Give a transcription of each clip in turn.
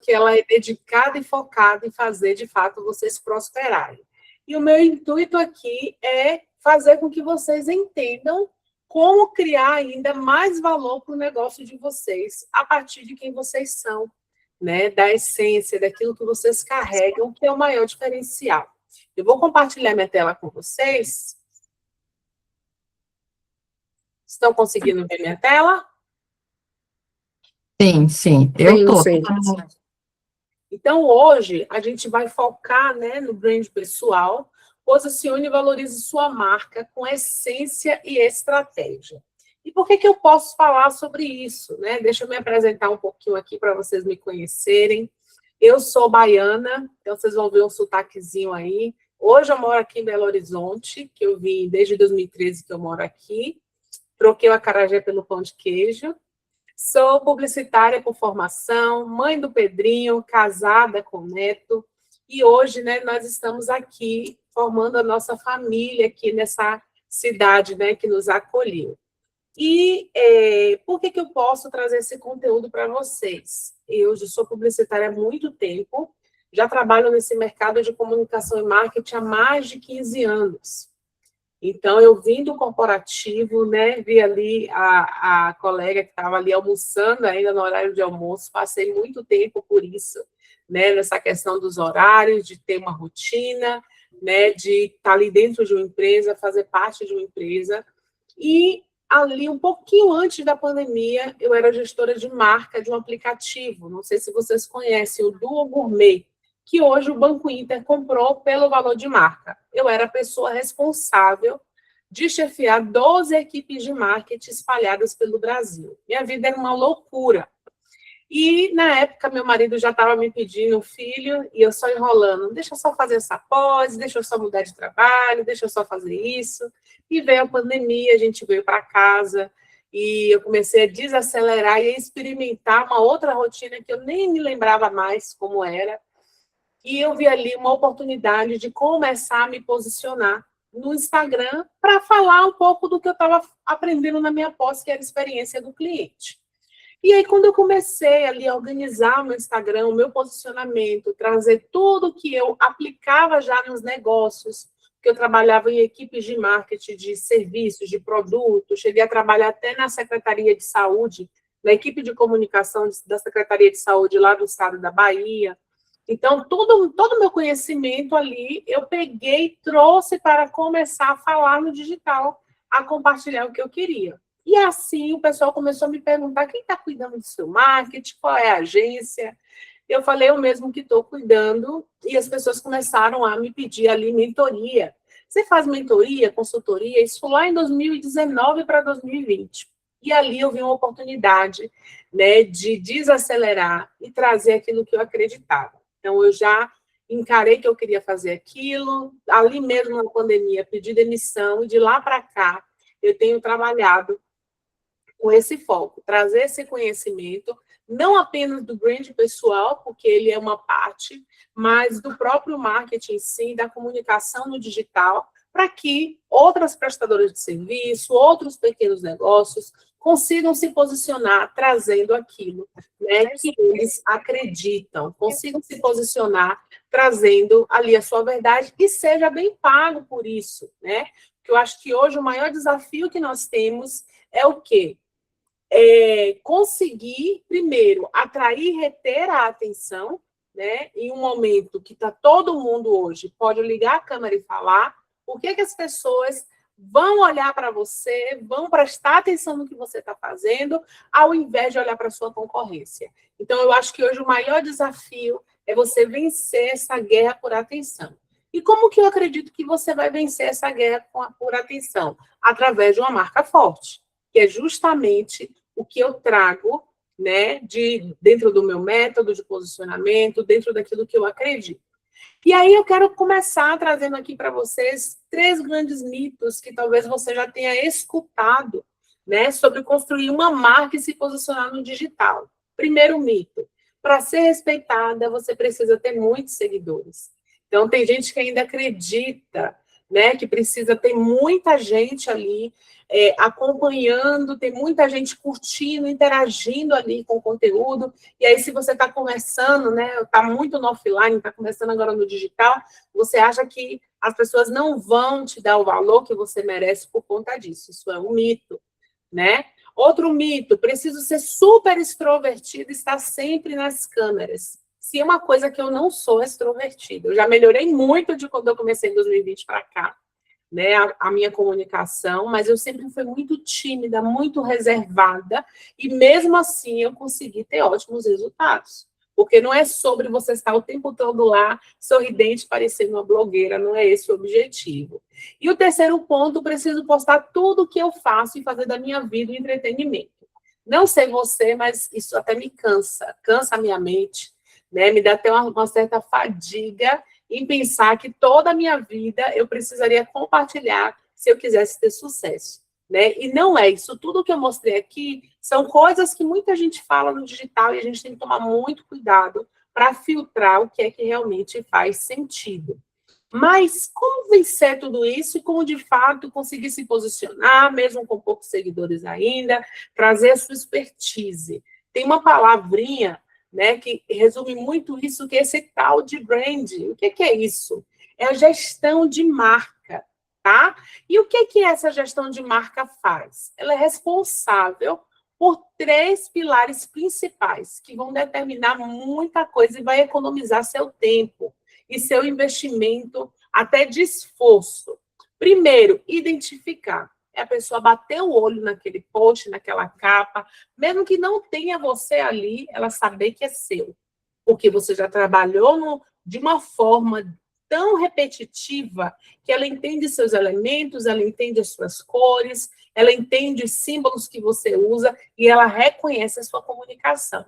que ela é dedicada e focada em fazer, de fato, vocês prosperarem. E o meu intuito aqui é fazer com que vocês entendam como criar ainda mais valor para o negócio de vocês, a partir de quem vocês são, né? Da essência, daquilo que vocês carregam, que é o maior diferencial. Eu vou compartilhar minha tela com vocês. Estão conseguindo ver minha tela? Sim, eu estou. Então, hoje, a gente vai focar, né, no brand pessoal. Posicione e valorize sua marca com essência e estratégia. E por que eu posso falar sobre isso, né? Deixa eu me apresentar um pouquinho aqui para vocês me conhecerem. Eu sou baiana, então vocês vão ver um sotaquezinho aí. Hoje eu moro aqui em Belo Horizonte, que eu vim desde 2013 que eu moro aqui. Troquei o acarajé pelo pão de queijo. Sou publicitária por formação, mãe do Pedrinho, casada com neto. E hoje, né, nós estamos aqui formando a nossa família aqui nessa cidade, né, que nos acolheu. E por que eu posso trazer esse conteúdo para vocês? Eu já sou publicitária há muito tempo, já trabalho nesse mercado de comunicação e marketing há mais de 15 anos. Então, eu vim do corporativo, né, vi ali a colega que estava ali almoçando ainda no horário de almoço, passei muito tempo por isso, né, nessa questão dos horários, de ter uma rotina, né, de estar ali dentro de uma empresa, fazer parte de uma empresa. E ali, um pouquinho antes da pandemia, eu era gestora de marca de um aplicativo, não sei se vocês conhecem, o Duo Gourmet, que hoje o Banco Inter comprou pelo valor de marca. Eu era a pessoa responsável de chefiar 12 equipes de marketing espalhadas pelo Brasil. Minha vida era uma loucura. E, na época, meu marido já estava me pedindo um filho, e eu só enrolando, deixa eu só fazer essa pós, deixa eu só mudar de trabalho, deixa eu só fazer isso. E veio a pandemia, a gente veio para casa, e eu comecei a desacelerar e a experimentar uma outra rotina que eu nem me lembrava mais como era. E eu vi ali uma oportunidade de começar a me posicionar no Instagram para falar um pouco do que eu estava aprendendo na minha pós, que era a experiência do cliente. E aí, quando eu comecei ali a organizar o meu Instagram, o meu posicionamento, trazer tudo que eu aplicava já nos negócios, que eu trabalhava em equipes de marketing, de serviços, de produtos, cheguei a trabalhar até na Secretaria de Saúde, na equipe de comunicação da Secretaria de Saúde lá do estado da Bahia. Então, todo o meu conhecimento ali, eu peguei e trouxe para começar a falar no digital, a compartilhar o que eu queria. E assim, o pessoal começou a me perguntar, quem está cuidando do seu marketing, qual é a agência? Eu falei, eu mesmo que estou cuidando, e as pessoas começaram a me pedir ali mentoria. Você faz mentoria, consultoria? Isso lá em 2019 para 2020. E ali eu vi uma oportunidade, né, de desacelerar e trazer aquilo que eu acreditava. Então, eu já encarei que eu queria fazer aquilo, ali mesmo na pandemia, pedi demissão, e de lá para cá, eu tenho trabalhado com esse foco, trazer esse conhecimento, não apenas do brand pessoal, porque ele é uma parte, mas do próprio marketing em si, da comunicação no digital, para que outras prestadoras de serviço, outros pequenos negócios, consigam se posicionar trazendo aquilo, né, que eles acreditam, consigam se posicionar trazendo ali a sua verdade e seja bem pago por isso, né? Porque eu acho que hoje o maior desafio que nós temos é o quê? Conseguir, primeiro, atrair e reter a atenção, né? Em um momento que está todo mundo hoje, pode ligar a câmera e falar, por que as pessoas vão olhar para você, vão prestar atenção no que você está fazendo, ao invés de olhar para a sua concorrência. Então, eu acho que hoje o maior desafio é você vencer essa guerra por atenção. E como que eu acredito que você vai vencer essa guerra por atenção? Através de uma marca forte, que é justamente o que eu trago, né, dentro do meu método de posicionamento, dentro daquilo que eu acredito. E aí eu quero começar trazendo aqui para vocês 3 grandes mitos que talvez você já tenha escutado, né, sobre construir uma marca e se posicionar no digital. Primeiro mito, para ser respeitada, você precisa ter muitos seguidores. Então, tem gente que ainda acredita né, que precisa ter muita gente ali acompanhando, tem muita gente curtindo, interagindo ali com o conteúdo, e aí se você está começando, né, está muito no offline, está começando agora no digital, você acha que as pessoas não vão te dar o valor que você merece por conta disso. Isso é um mito, né? Outro mito, preciso ser super extrovertido e estar sempre nas câmeras. Se é uma coisa que eu não sou extrovertida. Eu já melhorei muito de quando eu comecei em 2020 para cá, né, a minha comunicação, mas eu sempre fui muito tímida, muito reservada, e mesmo assim eu consegui ter ótimos resultados. Porque não é sobre você estar o tempo todo lá, sorridente, parecendo uma blogueira, não é esse o objetivo. E o terceiro ponto, preciso postar tudo o que eu faço e fazer da minha vida um entretenimento. Não sei você, mas isso até me cansa a minha mente, né? Me dá até uma certa fadiga em pensar que toda a minha vida eu precisaria compartilhar se eu quisesse ter sucesso, né? E não é isso. Tudo que eu mostrei aqui são coisas que muita gente fala no digital e a gente tem que tomar muito cuidado para filtrar o que é que realmente faz sentido. Mas como vencer tudo isso e como, de fato, conseguir se posicionar, mesmo com poucos seguidores ainda, trazer a sua expertise? Tem uma palavrinha, né, que resume muito isso, que é esse tal de brand. O que é isso? É a gestão de marca, tá? E o que essa gestão de marca faz? Ela é responsável por 3 pilares principais, que vão determinar muita coisa e vai economizar seu tempo e seu investimento, até de esforço. Primeiro, identificar. É a pessoa bater o olho naquele post, naquela capa, mesmo que não tenha você ali, ela saber que é seu. Porque você já trabalhou de uma forma tão repetitiva que ela entende seus elementos, ela entende as suas cores, ela entende os símbolos que você usa e ela reconhece a sua comunicação.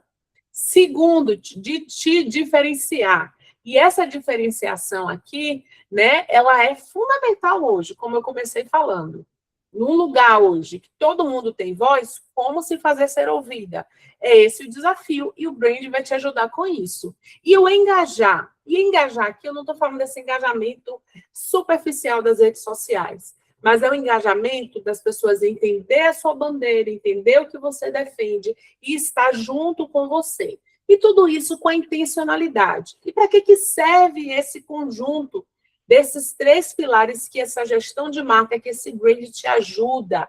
Segundo, de te diferenciar. E essa diferenciação aqui, né, ela é fundamental hoje, como eu comecei falando. Num lugar hoje que todo mundo tem voz, como se fazer ser ouvida? É esse o desafio, e o brand vai te ajudar com isso. E o engajar. E engajar aqui, eu não estou falando desse engajamento superficial das redes sociais, mas é o engajamento das pessoas entender a sua bandeira, entender o que você defende e estar junto com você. E tudo isso com a intencionalidade. E para que serve esse conjunto desses 3 pilares que essa gestão de marca, que esse brand te ajuda?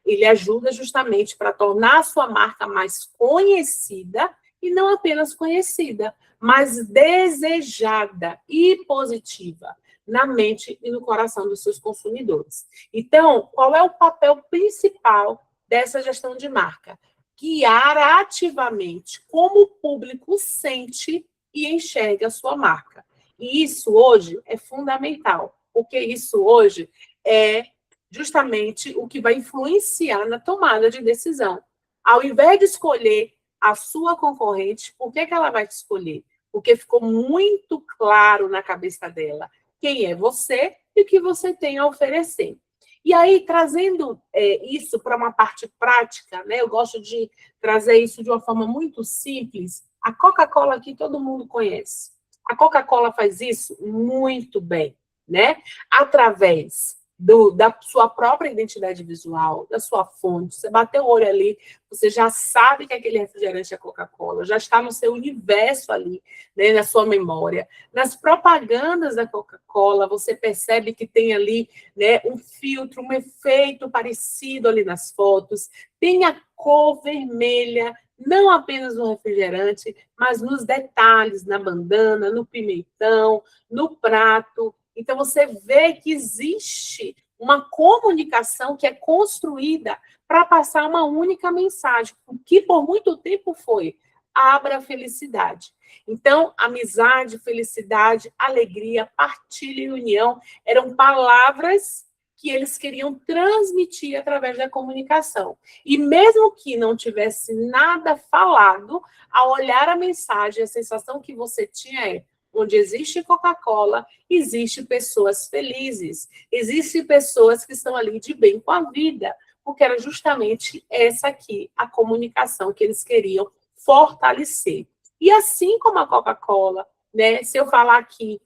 Ele ajuda justamente para tornar a sua marca mais conhecida, e não apenas conhecida, mas desejada e positiva na mente e no coração dos seus consumidores. Então, qual é o papel principal dessa gestão de marca? Guiar ativamente como o público sente e enxerga a sua marca. E isso hoje é fundamental, porque isso hoje é justamente o que vai influenciar na tomada de decisão. Ao invés de escolher a sua concorrente, por que ela vai te escolher? Porque ficou muito claro na cabeça dela quem é você e o que você tem a oferecer. E aí, trazendo isso para uma parte prática, né, eu gosto de trazer isso de uma forma muito simples. A Coca-Cola aqui todo mundo conhece. A Coca-Cola faz isso muito bem, né? Através da sua própria identidade visual, da sua fonte. Você bateu o olho ali, você já sabe que aquele refrigerante é Coca-Cola, já está no seu universo ali, né, na sua memória. Nas propagandas da Coca-Cola, você percebe que tem ali, né, um filtro, um efeito parecido ali nas fotos, tem a cor vermelha, não apenas no refrigerante, mas nos detalhes, na bandana, no pimentão, no prato. Então, você vê que existe uma comunicação que é construída para passar uma única mensagem, o que por muito tempo foi: abra a felicidade. Então, amizade, felicidade, alegria, partilha e união eram palavras que eles queriam transmitir através da comunicação. E mesmo que não tivesse nada falado, ao olhar a mensagem, a sensação que você tinha é: onde existe Coca-Cola, existe pessoas felizes, existem pessoas que estão ali de bem com a vida, porque era justamente essa aqui, a comunicação que eles queriam fortalecer. E assim como a Coca-Cola, né, se eu falar aqui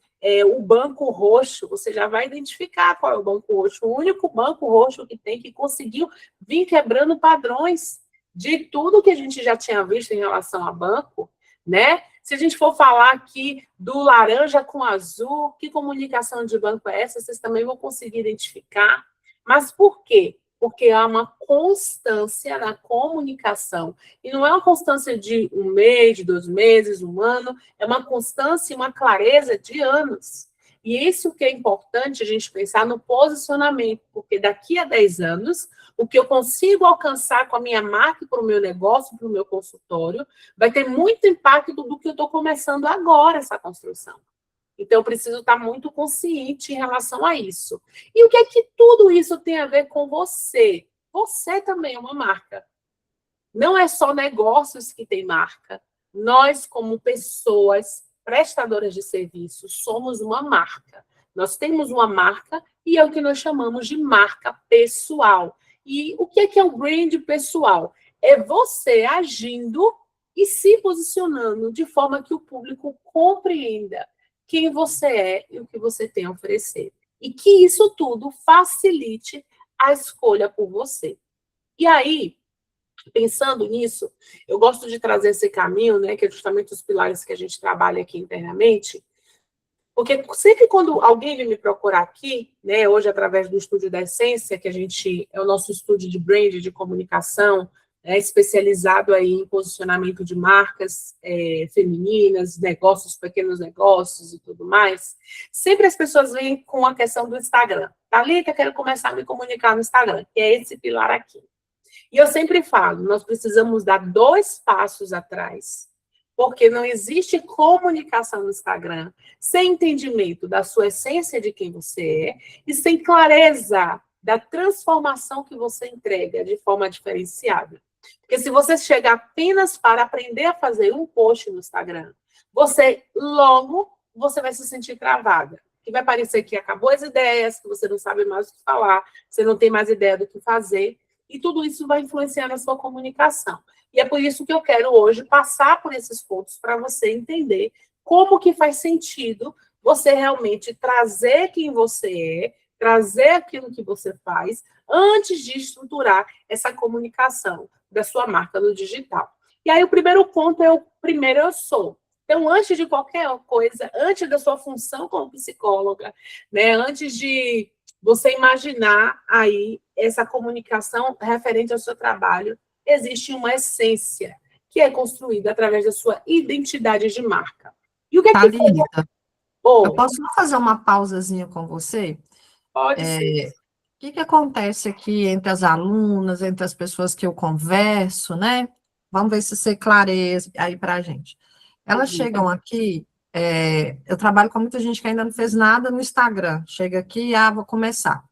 o banco roxo, você já vai identificar qual é o banco roxo. O único banco roxo que tem, que conseguiu vir quebrando padrões de tudo que a gente já tinha visto em relação a banco, né? Se a gente for falar aqui do laranja com azul, que comunicação de banco é essa? Vocês também vão conseguir identificar. Mas por quê? Porque há uma constância na comunicação. E não é uma constância de 1 mês, de 2 meses, 1 ano, é uma constância e uma clareza de anos. E isso que é importante a gente pensar no posicionamento, porque daqui a 10 anos, o que eu consigo alcançar com a minha marca, para o meu negócio, para o meu consultório, vai ter muito impacto do que eu estou começando agora, essa construção. Então, eu preciso estar muito consciente em relação a isso. E o que é que tudo isso tem a ver com você? Você também é uma marca. Não é só negócios que têm marca. Nós, como pessoas prestadoras de serviços, somos uma marca. Nós temos uma marca e é o que nós chamamos de marca pessoal. E o que é o brand pessoal? É você agindo e se posicionando de forma que o público compreenda quem você é e o que você tem a oferecer. E que isso tudo facilite a escolha por você. E aí, pensando nisso, eu gosto de trazer esse caminho, né, que é justamente os pilares que a gente trabalha aqui internamente, porque sempre quando alguém vem me procurar aqui, né, hoje através do Estúdio da Essência, que a gente é o nosso estúdio de brand, de comunicação, especializado aí em posicionamento de marcas femininas, negócios, pequenos negócios e tudo mais, sempre as pessoas vêm com a questão do Instagram. Thalita, quero começar a me comunicar no Instagram, que é esse pilar aqui. E eu sempre falo, nós precisamos dar 2 passos atrás, porque não existe comunicação no Instagram sem entendimento da sua essência de quem você é e sem clareza da transformação que você entrega de forma diferenciada. Porque se você chegar apenas para aprender a fazer um post no Instagram, você vai se sentir travada. Que vai parecer que acabou as ideias, que você não sabe mais o que falar, você não tem mais ideia do que fazer, e tudo isso vai influenciar na sua comunicação. E é por isso que eu quero hoje passar por esses pontos para você entender como que faz sentido você realmente trazer quem você é, trazer aquilo que você faz, antes de estruturar essa comunicação da sua marca no digital. E aí o primeiro ponto é o primeiro eu sou. Então, antes de qualquer coisa, antes da sua função como psicóloga, né, antes de você imaginar aí essa comunicação referente ao seu trabalho, existe uma essência que é construída através da sua identidade de marca. E o que é que... Thalita, eu posso fazer uma pausazinha com você? Pode ser. O que acontece aqui entre as alunas, entre as pessoas que eu converso, né? Vamos ver se você clareia aí para a gente. Elas chegam aqui, eu trabalho com muita gente que ainda não fez nada no Instagram. Chega aqui, vou começar.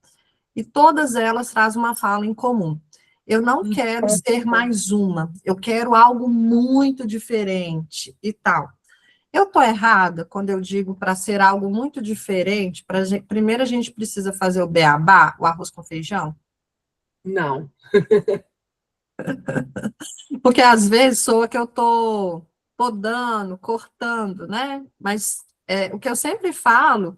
E todas elas trazem uma fala em comum. Eu não quero ser mais uma, eu quero algo muito diferente e tal. Eu estou errada quando eu digo para ser algo muito diferente, primeiro a gente precisa fazer o beabá, o arroz com feijão? Não. Porque às vezes soa que eu estou podando, cortando, né? Mas o que eu sempre falo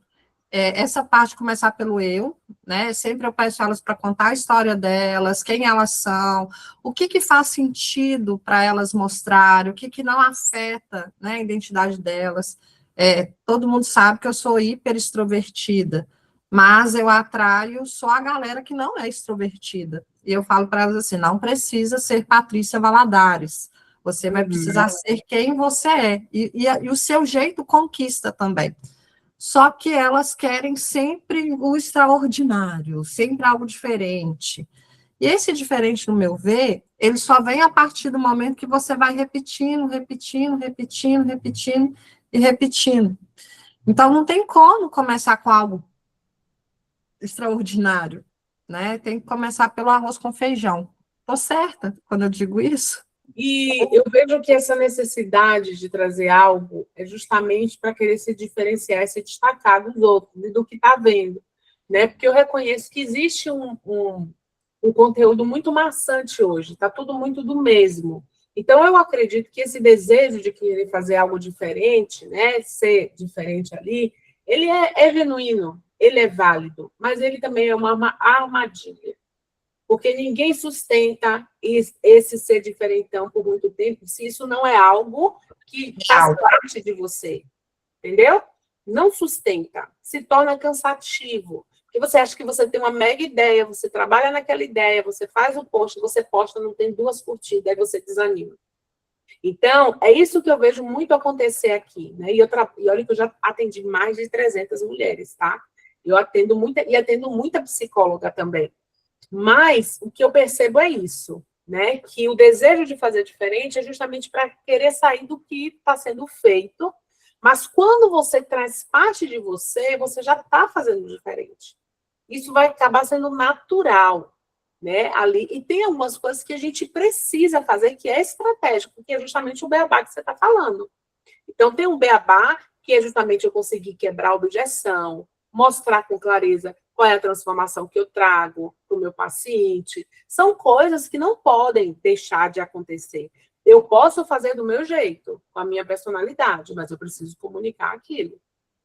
essa parte começar pelo eu, né? Sempre eu peço elas para contar a história delas, quem elas são, o que faz sentido para elas mostrarem, o que não afeta, né, a identidade delas. Todo mundo sabe que eu sou hiper extrovertida, mas eu atraio só a galera que não é extrovertida. E eu falo para elas assim, não precisa ser Patrícia Valadares, você vai precisar ser quem você é, e o seu jeito conquista também. Só que elas querem sempre o extraordinário, sempre algo diferente. E esse diferente, no meu ver, ele só vem a partir do momento que você vai repetindo, repetindo, repetindo, repetindo e repetindo. Então, não tem como começar com algo extraordinário, né? Tem que começar pelo arroz com feijão. Estou certa quando eu digo isso? E eu vejo que essa necessidade de trazer algo é justamente para querer se diferenciar e se destacar dos outros, e do que está vendo, né? Porque eu reconheço que existe um conteúdo muito maçante hoje, está tudo muito do mesmo. Então, eu acredito que esse desejo de querer fazer algo diferente, né, ser diferente ali, Ele é genuíno, ele é válido, mas ele também é uma armadilha. Porque ninguém sustenta esse ser diferentão por muito tempo se isso não é algo que faz parte de você. Entendeu? Não sustenta. Se torna cansativo. Porque você acha que você tem uma mega ideia, você trabalha naquela ideia, você faz o post, você posta, não tem 2 curtidas, aí você desanima. Então, é isso que eu vejo muito acontecer aqui, né? E olha que eu já atendi mais de 300 mulheres, tá? Eu atendo muita psicóloga também. Mas o que eu percebo é isso, né? Que o desejo de fazer diferente é justamente para querer sair do que está sendo feito, mas quando você traz parte de você, você já está fazendo diferente. Isso vai acabar sendo natural, né? Ali, e tem algumas coisas que a gente precisa fazer que é estratégico, que é justamente o beabá que você está falando. Então, tem um beabá que é justamente eu conseguir quebrar a objeção, mostrar com clareza qual é a transformação que eu trago para o meu paciente. São coisas que não podem deixar de acontecer. Eu posso fazer do meu jeito, com a minha personalidade, mas eu preciso comunicar aquilo,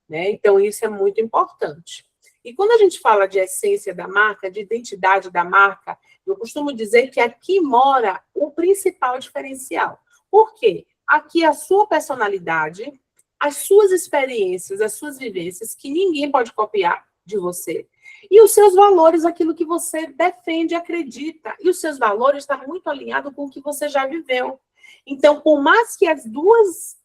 né? Então, isso é muito importante. E quando a gente fala de essência da marca, de identidade da marca, eu costumo dizer que aqui mora o principal diferencial. Por quê? Aqui a sua personalidade, as suas experiências, as suas vivências, que ninguém pode copiar de você, e os seus valores, aquilo que você defende, acredita, e os seus valores estão muito alinhados com o que você já viveu. Então, por mais que as duas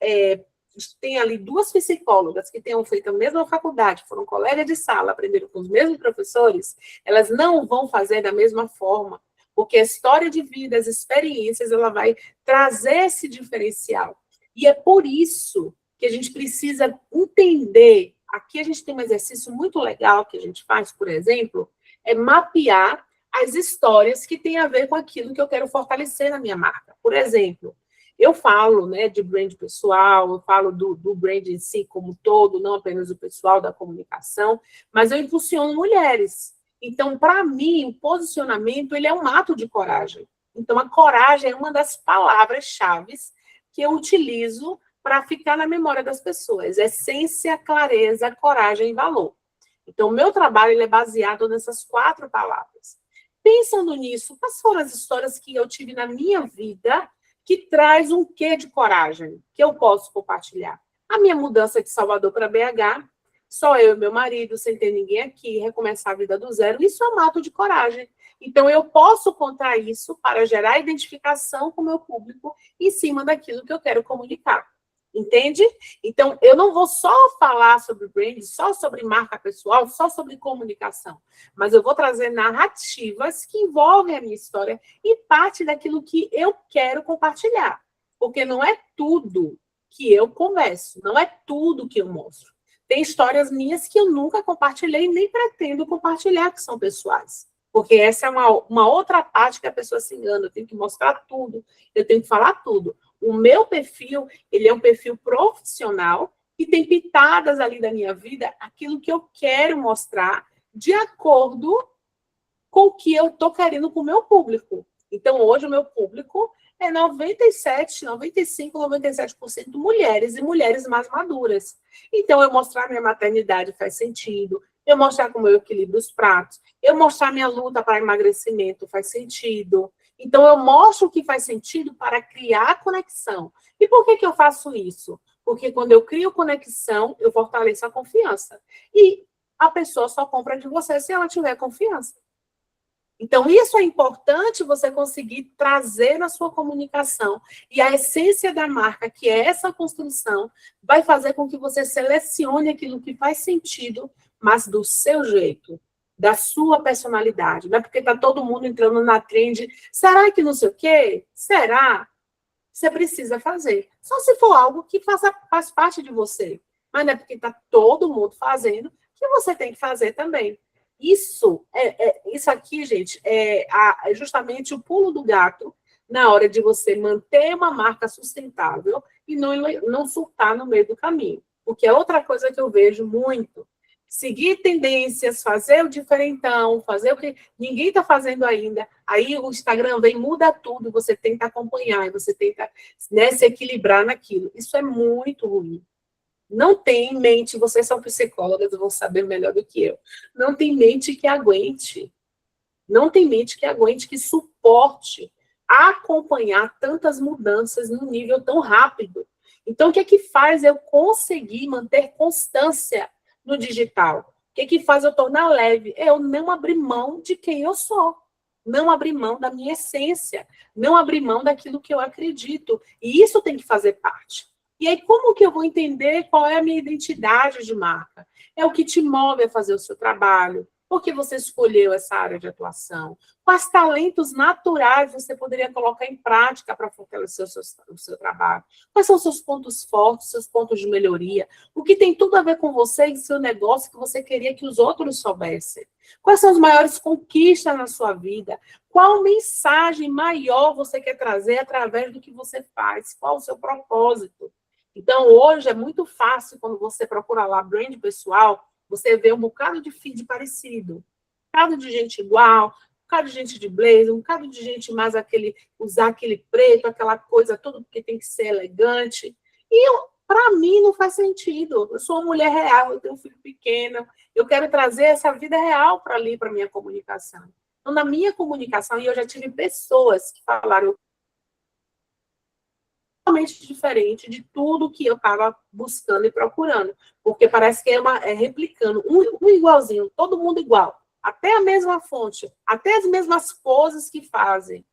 tem ali 2 psicólogas que tenham feito a mesma faculdade, foram colegas de sala, aprenderam com os mesmos professores, elas não vão fazer da mesma forma, porque a história de vida, as experiências, ela vai trazer esse diferencial. E é por isso que a gente precisa entender. Aqui a gente tem um exercício muito legal que a gente faz, por exemplo, é mapear as histórias que têm a ver com aquilo que eu quero fortalecer na minha marca. Por exemplo, eu falo, né, de brand pessoal, eu falo do brand em si como todo, não apenas o pessoal da comunicação, mas eu impulsiono mulheres. Então, para mim, o posicionamento, ele é um ato de coragem. Então, a coragem é uma das palavras-chave que eu utilizo para ficar na memória das pessoas. Essência, clareza, coragem e valor. Então, o meu trabalho ele é baseado nessas 4 palavras. Pensando nisso, quais foram as histórias que eu tive na minha vida que traz um quê de coragem, que eu posso compartilhar? A minha mudança de Salvador para BH, só eu e meu marido, sem ter ninguém aqui, recomeçar a vida do zero, isso é um ato de coragem. Então, eu posso contar isso para gerar identificação com o meu público em cima daquilo que eu quero comunicar. Entende? Então, eu não vou só falar sobre brand, só sobre marca pessoal, só sobre comunicação, mas eu vou trazer narrativas que envolvem a minha história e parte daquilo que eu quero compartilhar. Porque não é tudo que eu converso, não é tudo que eu mostro. Tem histórias minhas que eu nunca compartilhei nem pretendo compartilhar, que são pessoais. Porque essa é uma outra parte que a pessoa se engana. Eu tenho que mostrar tudo, eu tenho que falar tudo. O meu perfil, ele é um perfil profissional que tem pitadas ali da minha vida, aquilo que eu quero mostrar de acordo com o que eu estou querendo com o meu público. Então, hoje, o meu público é 97, 95, 97% mulheres e mulheres mais maduras. Então, eu mostrar minha maternidade faz sentido, eu mostrar como eu equilibro os pratos, eu mostrar minha luta para emagrecimento faz sentido. Então, eu mostro o que faz sentido para criar conexão. E por que eu faço isso? Porque quando eu crio conexão, eu fortaleço a confiança. E a pessoa só compra de você se ela tiver confiança. Então, isso é importante você conseguir trazer na sua comunicação. E a essência da marca, que é essa construção, vai fazer com que você selecione aquilo que faz sentido, mas do seu jeito, da sua personalidade. Não é porque está todo mundo entrando na trend. Será que não sei o quê? Será? Você precisa fazer. Só se for algo que faz parte de você. Mas não é porque está todo mundo fazendo que você tem que fazer também. Isso aqui, gente, é justamente o pulo do gato na hora de você manter uma marca sustentável e não surtar no meio do caminho. Porque é outra coisa que eu vejo muito. Seguir tendências, fazer o diferentão, fazer o que ninguém está fazendo ainda. Aí o Instagram vem, muda tudo, você tenta acompanhar, e você tenta, né, se equilibrar naquilo. Isso é muito ruim. Não tem mente, vocês são psicólogas, vão saber melhor do que eu. Não tem mente que aguente. Não tem mente que aguente, que suporte acompanhar tantas mudanças num nível tão rápido. Então, o que é que faz eu conseguir manter constância no digital? O que é que faz eu tornar leve? É eu não abrir mão de quem eu sou. Não abrir mão da minha essência. Não abrir mão daquilo que eu acredito. E isso tem que fazer parte. E aí, como que eu vou entender qual é a minha identidade de marca? É o que te move a fazer o seu trabalho. Por que você escolheu essa área de atuação? Quais talentos naturais você poderia colocar em prática para fortalecer o seu trabalho? Quais são os seus pontos fortes, seus pontos de melhoria? O que tem tudo a ver com você e seu negócio que você queria que os outros soubessem? Quais são as maiores conquistas na sua vida? Qual mensagem maior você quer trazer através do que você faz? Qual o seu propósito? Então, hoje é muito fácil, quando você procura lá brand pessoal, você vê um bocado de feed parecido, um bocado de gente igual, um bocado de gente de blazer, um bocado de gente mais usar aquele preto, aquela coisa, tudo que tem que ser elegante. E para mim não faz sentido. Eu sou uma mulher real, eu tenho um filho pequeno, eu quero trazer essa vida real para ali, para minha comunicação. Então, na minha comunicação, e eu já tive pessoas que falaram totalmente diferente de tudo que eu estava buscando e procurando, porque parece que é replicando, um igualzinho, todo mundo igual, até a mesma fonte, até as mesmas poses que fazem.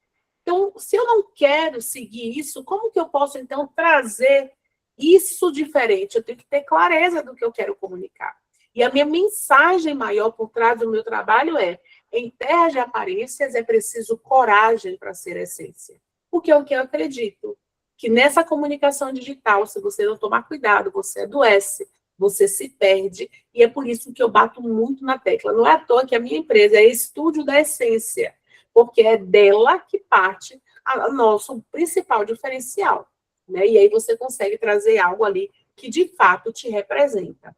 Então, se eu não quero seguir isso, como que eu posso, então, trazer isso diferente? Eu tenho que ter clareza do que eu quero comunicar. E a minha mensagem maior por trás do meu trabalho é: em terra de aparências é preciso coragem para ser essência. Porque é o que eu acredito. Que nessa comunicação digital, se você não tomar cuidado, você adoece, você se perde, e é por isso que eu bato muito na tecla. Não é à toa que a minha empresa é Estúdio da Essência, porque é dela que parte o nosso principal diferencial, né? E aí você consegue trazer algo ali que de fato te representa.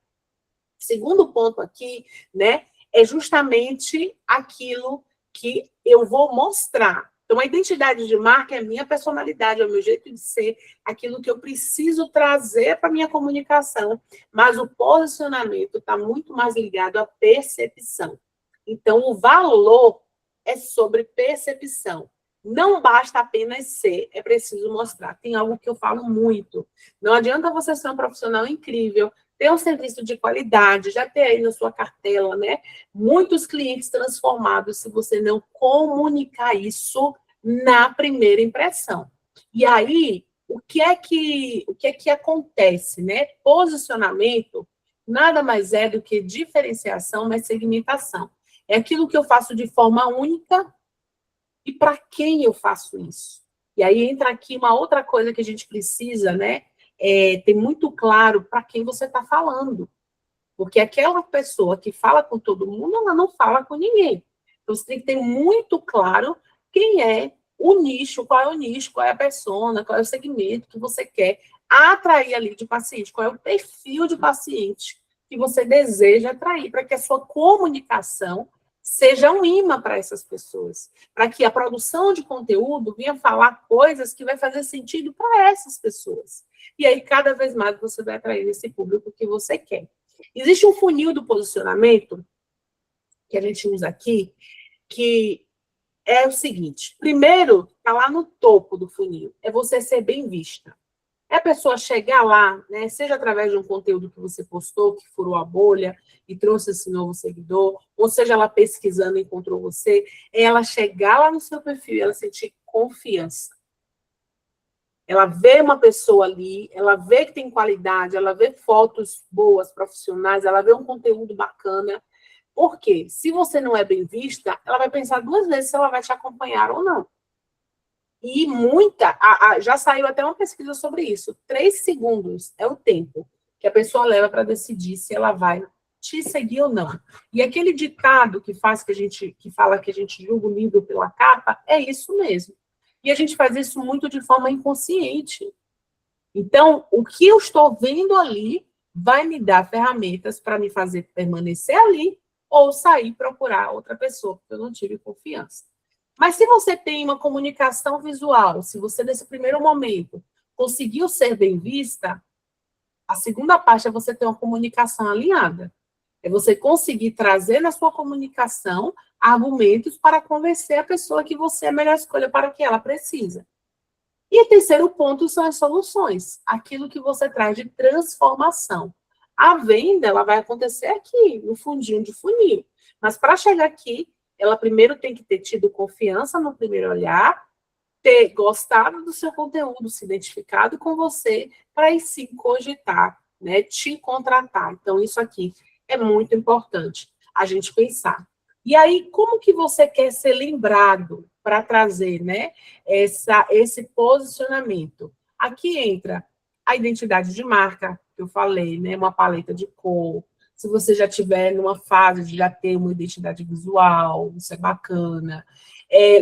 Segundo ponto aqui, né, é justamente aquilo que eu vou mostrar. Então, a identidade de marca é a minha personalidade, é o meu jeito de ser, aquilo que eu preciso trazer para a minha comunicação. Mas o posicionamento está muito mais ligado à percepção. Então, o valor é sobre percepção. Não basta apenas ser, é preciso mostrar. Tem algo que eu falo muito. Não adianta você ser um profissional incrível, ter um serviço de qualidade, já ter aí na sua cartela, né? Muitos clientes transformados se você não comunicar isso na primeira impressão. E aí, o que é que acontece, né? Posicionamento nada mais é do que diferenciação, mas segmentação. É aquilo que eu faço de forma única e para quem eu faço isso. E aí entra aqui uma outra coisa que a gente precisa, né? Ter muito claro para quem você está falando. Porque aquela pessoa que fala com todo mundo, ela não fala com ninguém. Então, você tem que ter muito claro quem é o nicho, qual é o nicho, qual é a persona, qual é o segmento que você quer atrair ali de paciente, qual é o perfil de paciente que você deseja atrair, para que a sua comunicação seja um imã para essas pessoas, para que a produção de conteúdo venha falar coisas que vai fazer sentido para essas pessoas. E aí, cada vez mais, você vai atrair esse público que você quer. Existe um funil do posicionamento, que a gente usa aqui, que é o seguinte: primeiro, está lá no topo do funil, é você ser bem vista. É a pessoa chegar lá, né, seja através de um conteúdo que você postou, que furou a bolha e trouxe esse novo seguidor, ou seja, ela pesquisando e encontrou você, é ela chegar lá no seu perfil e ela sentir confiança. Ela vê uma pessoa ali, ela vê que tem qualidade, ela vê fotos boas, profissionais, ela vê um conteúdo bacana. Por quê? Se você não é bem vista, ela vai pensar duas vezes se ela vai te acompanhar ou não. E já saiu até uma pesquisa sobre isso. 3 segundos é o tempo que a pessoa leva para decidir se ela vai te seguir ou não. E aquele ditado que fala que a gente julga o livro pela capa, é isso mesmo. E a gente faz isso muito de forma inconsciente. Então, o que eu estou vendo ali vai me dar ferramentas para me fazer permanecer ali ou sair procurar outra pessoa, porque eu não tive confiança. Mas se você tem uma comunicação visual, se você, nesse primeiro momento, conseguiu ser bem vista, A segunda parte é você ter uma comunicação alinhada. É você conseguir trazer na sua comunicação argumentos para convencer a pessoa que você é a melhor escolha para o que ela precisa. E o terceiro ponto são as soluções, aquilo que você traz de transformação. A venda, ela vai acontecer aqui, no fundinho de funil. Mas para chegar aqui, ela primeiro tem que ter tido confiança no primeiro olhar, ter gostado do seu conteúdo, se identificado com você, para aí sim cogitar, né, te contratar. Então, isso aqui é muito importante a gente pensar. E aí, como que você quer ser lembrado para trazer, né, esse posicionamento? Aqui entra a identidade de marca, que eu falei, né, uma paleta de cor. Se você já estiver numa fase de já ter uma identidade visual, isso é bacana.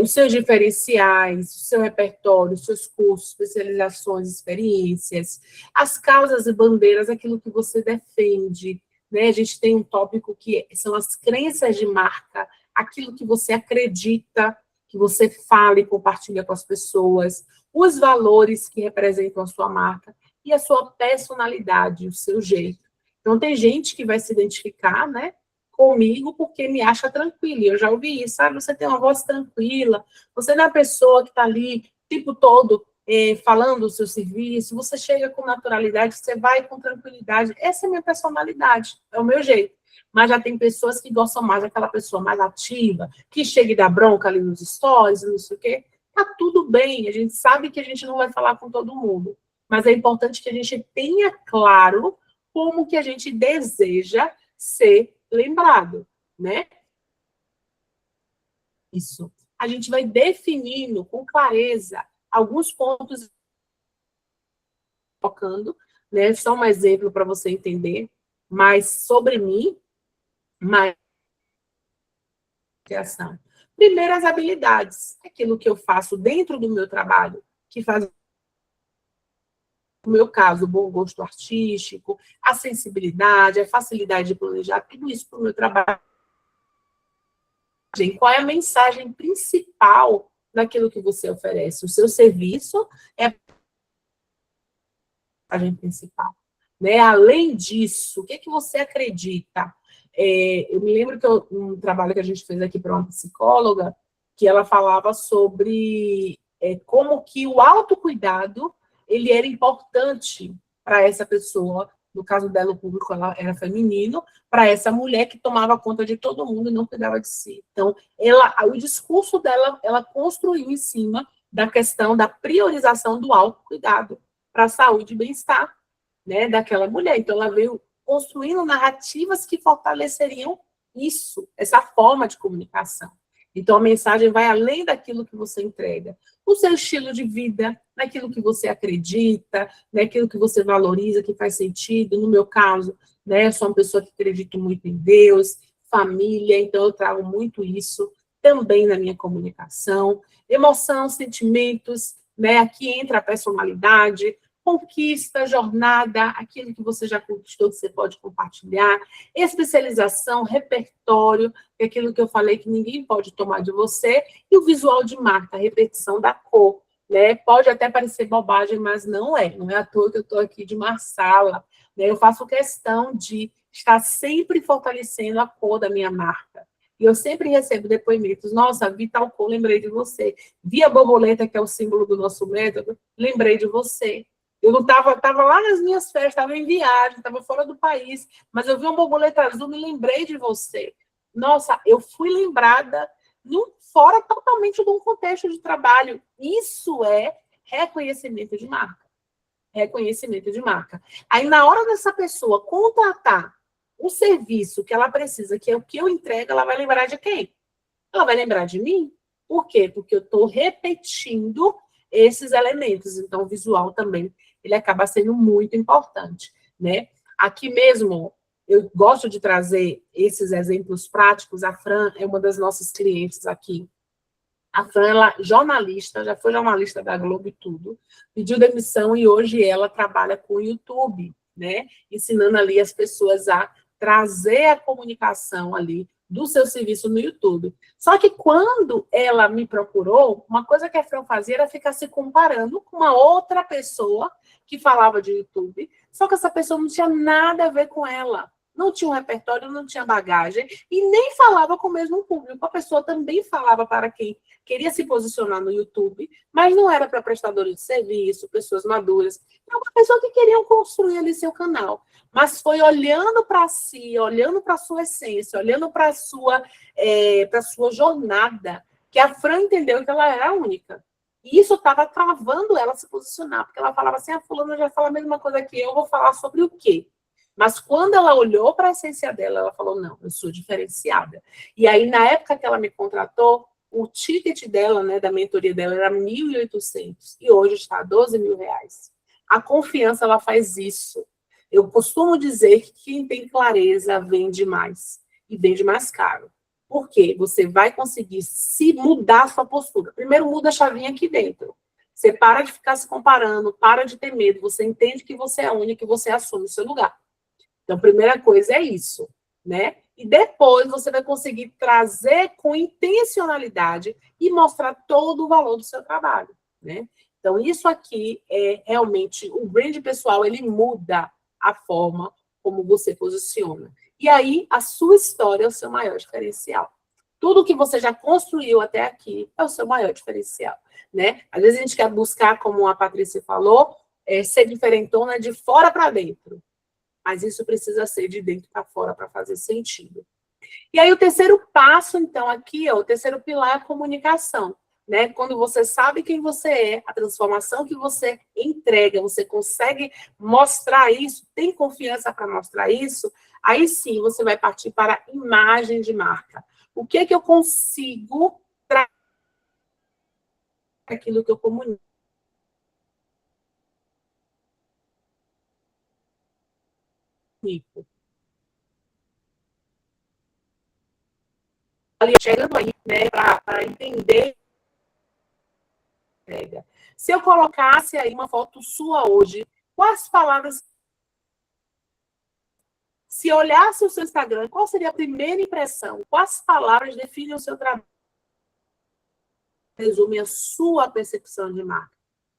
Os seus diferenciais, o seu repertório, os seus cursos, especializações, experiências, as causas e bandeiras, aquilo que você defende, né? A gente tem um tópico que são as crenças de marca, aquilo que você acredita, que você fala e compartilha com as pessoas, os valores que representam a sua marca e a sua personalidade, o seu jeito. Então, tem gente que vai se identificar, né, comigo porque me acha tranquila. Eu já ouvi isso, sabe? Você tem uma voz tranquila, você não é a pessoa que está ali o tempo todo falando o seu serviço, você chega com naturalidade, você vai com tranquilidade. Essa é a minha personalidade, é o meu jeito. Mas já tem pessoas que gostam mais daquela pessoa mais ativa, que chega e dá bronca ali nos stories, não sei o quê. Tá tudo bem, a gente sabe que a gente não vai falar com todo mundo, mas é importante que a gente tenha claro como que a gente deseja ser lembrado, né? Isso. A gente vai definindo com clareza alguns pontos, tocando, né? Só um exemplo para você entender mais sobre mim, mais criação. Primeiro, as habilidades, aquilo que eu faço dentro do meu trabalho, que faz, no meu caso, o bom gosto artístico, a sensibilidade, a facilidade de planejar, tudo isso para o meu trabalho. Qual é a mensagem principal daquilo que você oferece? O seu serviço é a mensagem principal. Né? Além disso, o que, que você acredita? Eu me lembro que um trabalho que a gente fez aqui para uma psicóloga, que ela falava sobre como que o autocuidado ele era importante para essa pessoa. No caso dela, o público era feminino, para essa mulher que tomava conta de todo mundo e não cuidava de si. Então, o discurso dela, ela construiu em cima da questão da priorização do autocuidado para a saúde e bem-estar, né, daquela mulher. Então, ela veio construindo narrativas que fortaleceriam isso, essa forma de comunicação. Então, a mensagem vai além daquilo que você entrega. O seu estilo de vida, naquilo que você acredita, naquilo que você valoriza, que faz sentido. No meu caso, né, eu sou uma pessoa que acredita muito em Deus, família, então eu trago muito isso também na minha comunicação. Emoção, sentimentos, né, aqui entra a personalidade, conquista, jornada, aquilo que você já conquistou, que você pode compartilhar, especialização, repertório, é aquilo que eu falei que ninguém pode tomar de você, e o visual de marca, a repetição da cor, né? Pode até parecer bobagem, mas não é à toa que eu estou aqui de Marsala, né? Eu faço questão de estar sempre fortalecendo a cor da minha marca. E eu sempre recebo depoimentos, nossa, vi tal cor, lembrei de você. Vi a borboleta, que é o símbolo do nosso método, lembrei de você. Eu não estava lá nas minhas férias, estava em viagem, estava fora do país, mas eu vi uma borboleta azul, me lembrei de você. Nossa, eu fui lembrada fora totalmente de um contexto de trabalho. Isso é reconhecimento de marca. Reconhecimento de marca. Aí, na hora dessa pessoa contratar o serviço que ela precisa, que é o que eu entrego, ela vai lembrar de quem? Ela vai lembrar de mim. Por quê? Porque eu estou repetindo esses elementos. Então, o visual também, ele acaba sendo muito importante, né? Aqui mesmo, eu gosto de trazer esses exemplos práticos. A Fran é uma das nossas clientes aqui. A Fran, ela é jornalista, já foi jornalista da Globo e tudo, pediu demissão e hoje ela trabalha com o YouTube, né? Ensinando ali as pessoas a trazer a comunicação ali do seu serviço no YouTube. Só que quando ela me procurou, uma coisa que a Fran fazia era ficar se comparando com uma outra pessoa que falava de YouTube, só que essa pessoa não tinha nada a ver com ela. Não tinha um repertório, não tinha bagagem, e nem falava com o mesmo público. A pessoa também falava para quem queria se posicionar no YouTube, mas não era para prestadores de serviço, pessoas maduras. Era uma pessoa que queria construir ali seu canal. Mas foi olhando para si, olhando para a sua essência, olhando para a sua jornada, que a Fran entendeu que ela era única. E isso estava travando ela a se posicionar, porque ela falava assim, a fulana já fala a mesma coisa que eu vou falar sobre o quê? Mas quando ela olhou para a essência dela, ela falou, não, eu sou diferenciada. E aí, na época que ela me contratou, o ticket dela, né, da mentoria dela, era 1.800, e hoje está a 12 mil reais. A confiança, ela faz isso. Eu costumo dizer que quem tem clareza vende mais, e vende mais caro. Por quê? Você vai conseguir se mudar a sua postura. Primeiro, muda a chavinha aqui dentro. Você para de ficar se comparando, para de ter medo, você entende que você é única, que você assume o seu lugar. Então, a primeira coisa é isso, né? E depois você vai conseguir trazer com intencionalidade e mostrar todo o valor do seu trabalho, né? Então, isso aqui é realmente, o brand pessoal, ele muda a forma como você posiciona. E aí, a sua história é o seu maior diferencial. Tudo que você já construiu até aqui é o seu maior diferencial, né? Às vezes a gente quer buscar, como a Patrícia falou, ser diferentona de fora para dentro. Mas isso precisa ser de dentro para fora para fazer sentido. E aí o terceiro passo, então, aqui, o terceiro pilar é a comunicação, né? Quando você sabe quem você é, a transformação que você entrega, você consegue mostrar isso, tem confiança para mostrar isso, aí sim você vai partir para a imagem de marca. O que é que eu consigo trazer aquilo que eu comunico? Ali, chegando aí, né, para entender. Se eu colocasse aí uma foto sua hoje, quais palavras... Se olhasse o seu Instagram, qual seria a primeira impressão? Quais palavras definem o seu trabalho? Resume a sua percepção de marca.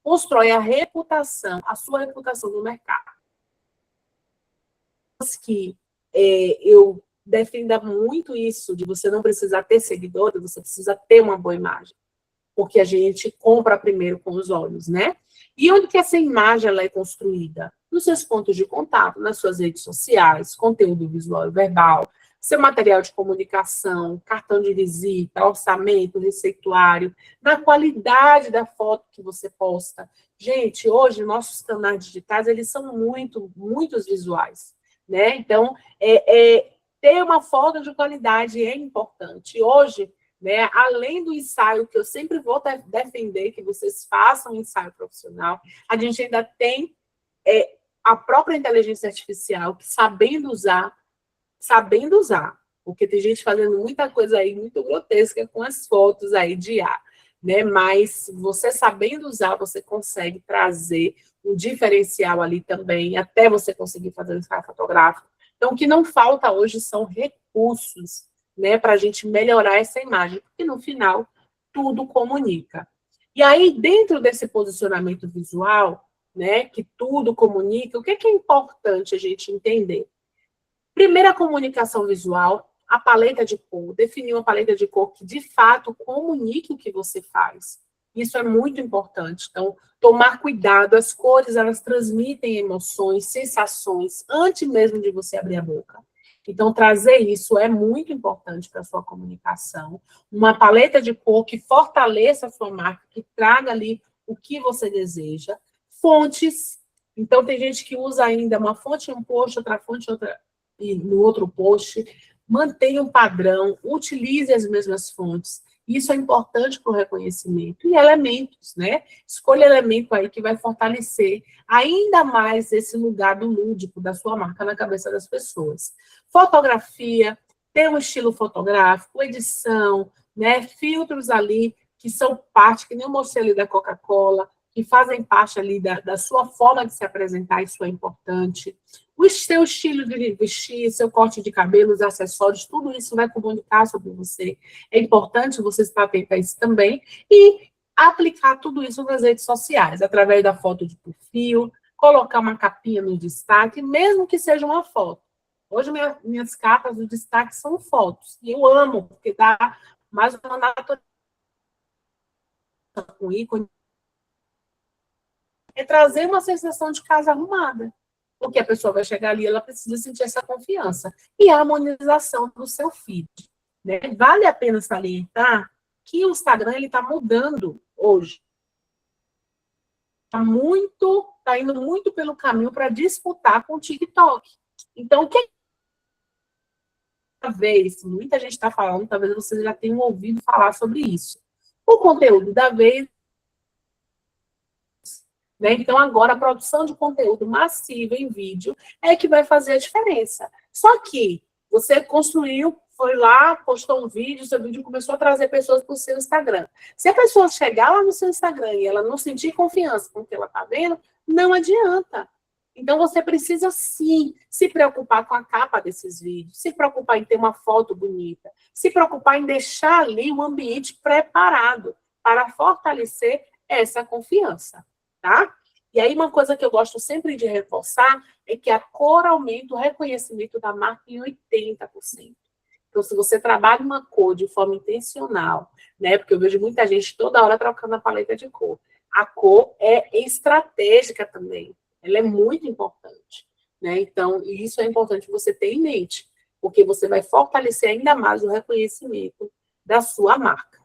Constrói a reputação, a sua reputação no mercado. Que eu defenda muito isso, de você não precisar ter seguidores, você precisa ter uma boa imagem. Porque a gente compra primeiro com os olhos, né? E onde que essa imagem ela é construída? Nos seus pontos de contato, nas suas redes sociais, conteúdo visual e verbal, seu material de comunicação, cartão de visita, orçamento, receituário, na qualidade da foto que você posta. Gente, hoje, nossos canais digitais, eles são muitos visuais, né? Então, ter uma foto de qualidade é importante. Hoje, né, além do ensaio, que eu sempre vou defender que vocês façam um ensaio profissional, a gente ainda tem a própria inteligência artificial, que sabendo usar, porque tem gente fazendo muita coisa aí, muito grotesca, com as fotos aí de IA, né, mas você sabendo usar, você consegue trazer um diferencial ali também, até você conseguir fazer o ensaio fotográfico. Então, o que não falta hoje são recursos, né, para a gente melhorar essa imagem, porque no final tudo comunica. E aí, dentro desse posicionamento visual, né, que tudo comunica, o que é importante a gente entender? Primeira comunicação visual, a paleta de cor, definir uma paleta de cor que de fato comunique o que você faz. Isso é muito importante. Então, tomar cuidado, as cores, elas transmitem emoções, sensações, antes mesmo de você abrir a boca. Então, trazer isso é muito importante para a sua comunicação. Uma paleta de cor que fortaleça a sua marca, que traga ali o que você deseja. Fontes. Então, tem gente que usa ainda uma fonte em um post, outra fonte e no outro post. Mantenha um padrão, utilize as mesmas fontes. Isso é importante para o reconhecimento. E elementos, né? Escolha elemento aí que vai fortalecer ainda mais esse lugar do lúdico da sua marca na cabeça das pessoas. Fotografia, ter um estilo fotográfico, edição, né? Filtros ali que são parte, que nem eu mostrei ali da Coca-Cola, que fazem parte ali da sua forma de se apresentar, isso é importante. O seu estilo de vestir, seu corte de cabelo, os acessórios, tudo isso vai comunicar sobre você. É importante você estar atento a isso também. E aplicar tudo isso nas redes sociais, através da foto de perfil, colocar uma capinha no destaque, mesmo que seja uma foto. Hoje, minhas capas do destaque são fotos. E eu amo, porque dá mais uma natureza com ícone. É trazer uma sensação de casa arrumada. Porque a pessoa vai chegar ali, ela precisa sentir essa confiança. E a harmonização do seu feed. Né? Vale a pena salientar que o Instagram está mudando hoje. Está indo muito pelo caminho para disputar com o TikTok. Então, o que talvez, muita gente está falando, talvez vocês já tenham ouvido falar sobre isso. O conteúdo da vez, né? Então, agora, a produção de conteúdo massivo em vídeo é que vai fazer a diferença. Só que você construiu, foi lá, postou um vídeo, seu vídeo começou a trazer pessoas para o seu Instagram. Se a pessoa chegar lá no seu Instagram e ela não sentir confiança com o que ela está vendo, não adianta. Então, você precisa, sim, se preocupar com a capa desses vídeos, se preocupar em ter uma foto bonita, se preocupar em deixar ali um ambiente preparado para fortalecer essa confiança, tá? E aí, uma coisa que eu gosto sempre de reforçar é que a cor aumenta o reconhecimento da marca em 80%. Então, se você trabalha uma cor de forma intencional, né? Porque eu vejo muita gente toda hora trocando a paleta de cor. A cor é estratégica também. Ela é muito importante, né? Então, isso é importante você ter em mente, porque você vai fortalecer ainda mais o reconhecimento da sua marca.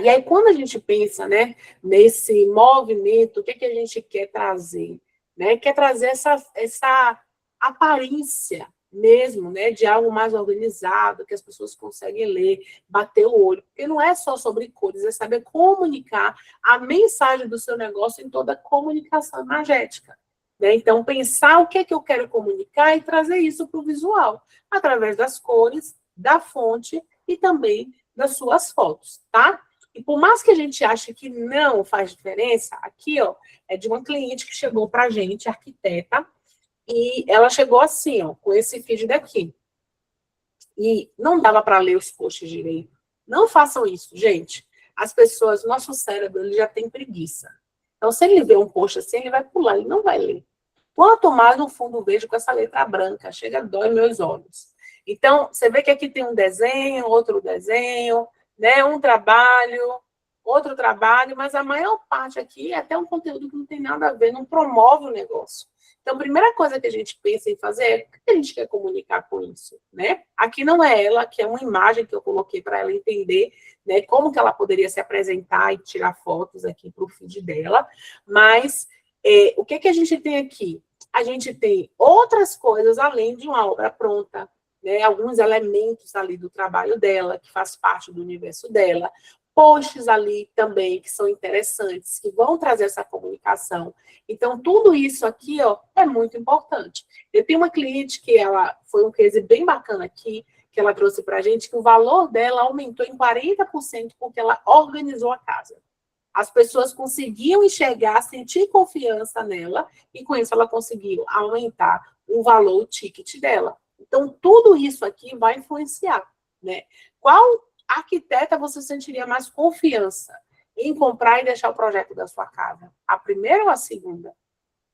E aí, quando a gente pensa, né, nesse movimento, o que a gente quer trazer? Né? Quer trazer essa aparência mesmo, né, de algo mais organizado, que as pessoas conseguem ler, bater o olho. Porque não é só sobre cores, é saber comunicar a mensagem do seu negócio em toda a comunicação imagética. Né? Então, pensar o que é que eu quero comunicar e trazer isso para o visual, através das cores, da fonte e também das suas fotos, tá? E por mais que a gente ache que não faz diferença, aqui, ó, é de uma cliente que chegou para a gente, arquiteta, e ela chegou assim, ó, com esse feed daqui. E não dava para ler os posts direito. Não façam isso, gente. As pessoas, nosso cérebro, ele já tem preguiça. Então, se ele vê um post assim, ele vai pular, ele não vai ler. Quanto mais no fundo vejo com essa letra branca, chega a dói meus olhos. Então, você vê que aqui tem um desenho, outro desenho, né? Um trabalho, outro trabalho, mas a maior parte aqui é até um conteúdo que não tem nada a ver, não promove o negócio. Então, a primeira coisa que a gente pensa em fazer é o que a gente quer comunicar com isso, né? Aqui não é ela, que é uma imagem que eu coloquei para ela entender, né, como que ela poderia se apresentar e tirar fotos aqui para o feed dela, mas o que a gente tem aqui? A gente tem outras coisas além de uma obra pronta, né? Alguns elementos ali do trabalho dela, que faz parte do universo dela, posts ali também que são interessantes, que vão trazer essa comunicação. Então, tudo isso aqui, ó, é muito importante. Eu tenho uma cliente que ela foi um case bem bacana aqui, que ela trouxe para a gente, que o valor dela aumentou em 40% porque ela organizou a casa. As pessoas conseguiam enxergar, sentir confiança nela, e com isso ela conseguiu aumentar o valor, o ticket dela. Então, tudo isso aqui vai influenciar, né? Qual arquiteta você sentiria mais confiança em comprar e deixar o projeto da sua casa? A primeira ou a segunda?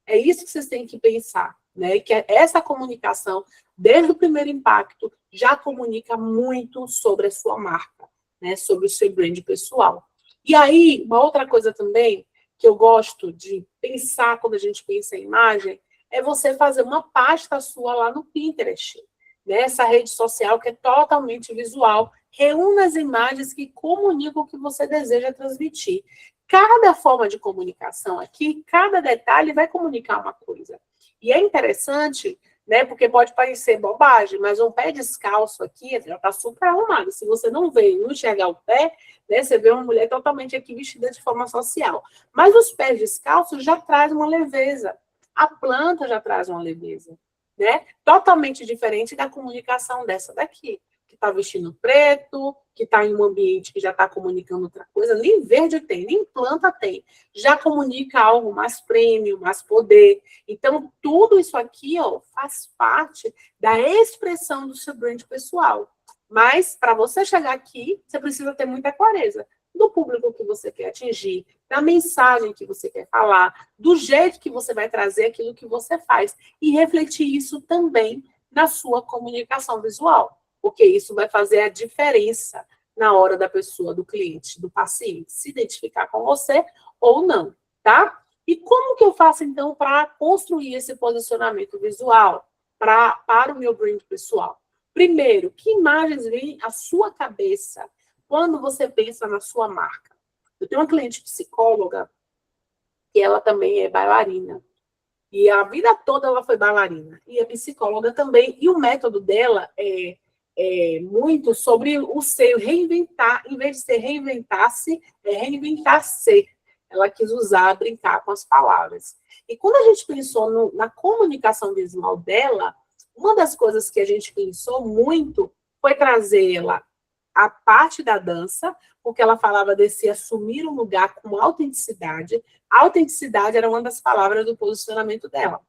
É isso que vocês têm que pensar, né? Que essa comunicação, desde o primeiro impacto, já comunica muito sobre a sua marca, né? Sobre o seu brand pessoal. E aí, uma outra coisa também que eu gosto de pensar quando a gente pensa em imagem é você fazer uma pasta sua lá no Pinterest, né? Essa rede social que é totalmente visual, reúna as imagens que comunicam o que você deseja transmitir. Cada forma de comunicação aqui, cada detalhe vai comunicar uma coisa. E é interessante, né? Porque pode parecer bobagem, mas um pé descalço aqui já está super arrumado. Se você não vê e não enxergar o pé, né? Você vê uma mulher totalmente aqui vestida de forma social. Mas os pés descalços já traz uma leveza. A planta já traz uma leveza, né? Totalmente diferente da comunicação dessa daqui. está vestindo preto, que está em um ambiente que já está comunicando outra coisa, nem verde tem, nem planta tem. Já comunica algo mais premium, mais poder. Então, tudo isso aqui, ó, faz parte da expressão do seu brand pessoal. Mas, para você chegar aqui, você precisa ter muita clareza do público que você quer atingir, da mensagem que você quer falar, do jeito que você vai trazer aquilo que você faz. E refletir isso também na sua comunicação visual, porque isso vai fazer a diferença na hora da pessoa, do cliente, do paciente, se identificar com você ou não, tá? E como que eu faço, então, para construir esse posicionamento visual para o meu brand pessoal? Primeiro, que imagens vêm à sua cabeça quando você pensa na sua marca? Eu tenho uma cliente psicóloga, que ela também é bailarina. E a vida toda ela foi bailarina. E é psicóloga também. E o método dela é muito sobre o ser, reinventar. Em vez de ser reinventar-se, é reinventar-se. Ela quis usar, brincar com as palavras. E quando a gente pensou na comunicação visual dela, uma das coisas que a gente pensou muito foi trazê-la a parte da dança, porque ela falava desse assumir um lugar com autenticidade. A autenticidade era uma das palavras do posicionamento dela.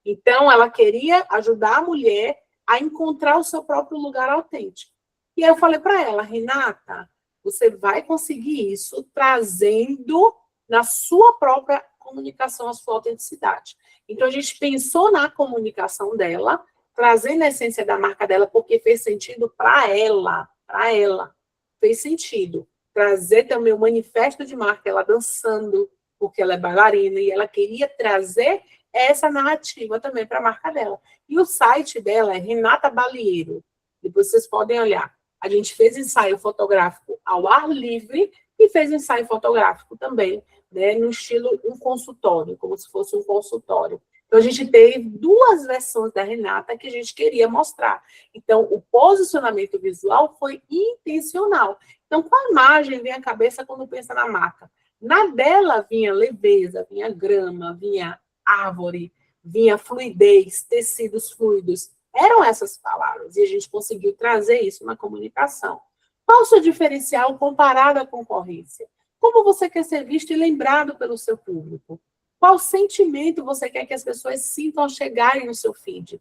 Então, ela queria ajudar a mulher a encontrar o seu próprio lugar autêntico. E aí eu falei para ela, Renata, você vai conseguir isso trazendo na sua própria comunicação a sua autenticidade. Então, a gente pensou na comunicação dela, trazendo a essência da marca dela, porque fez sentido para ela. Para ela, fez sentido. Trazer também o manifesto de marca, ela dançando, porque ela é bailarina, e ela queria trazer essa narrativa também para a marca dela. E o site dela é Renata Balieiro. Depois vocês podem olhar. A gente fez ensaio fotográfico ao ar livre e fez ensaio fotográfico também, né, no estilo um consultório, como se fosse um consultório. Então, a gente teve duas versões da Renata que a gente queria mostrar. Então, o posicionamento visual foi intencional. Então, qual imagem vem à cabeça quando pensa na marca? Na dela vinha leveza, vinha grama, vinha árvore, vinha fluidez, tecidos fluidos. Eram essas palavras. E a gente conseguiu trazer isso na comunicação. Qual o seu diferencial comparado à concorrência? Como você quer ser visto e lembrado pelo seu público? Qual sentimento você quer que as pessoas sintam ao chegarem no seu feed?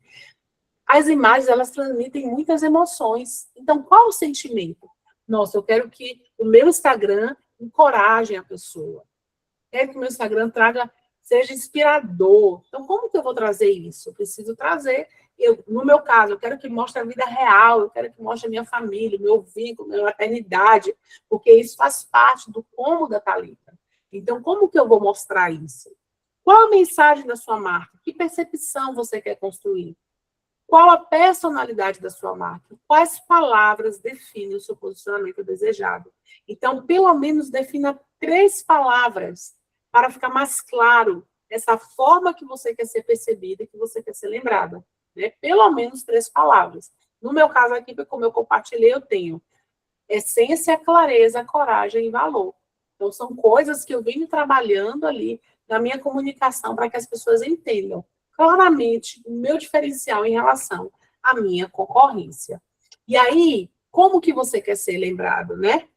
As imagens, elas transmitem muitas emoções. Então, qual o sentimento? Nossa, eu quero que o meu Instagram encoraje a pessoa. Quero que o meu Instagram seja inspirador. Então, como que eu vou trazer isso? Eu preciso trazer, no meu caso, eu quero que mostre a vida real, eu quero que mostre a minha família, o meu vínculo, a minha maternidade, porque isso faz parte do como da Thalita. Então, como que eu vou mostrar isso? Qual a mensagem da sua marca? Que percepção você quer construir? Qual a personalidade da sua marca? Quais palavras definem o seu posicionamento desejado? Então, pelo menos defina 3 palavras para ficar mais claro essa forma que você quer ser percebida e que você quer ser lembrada. Né? Pelo menos 3 palavras. No meu caso aqui, como eu compartilhei, eu tenho essência, clareza, coragem e valor. Então, são coisas que eu venho trabalhando ali na minha comunicação para que as pessoas entendam claramente o meu diferencial em relação à minha concorrência. E aí, como que você quer ser lembrado, né?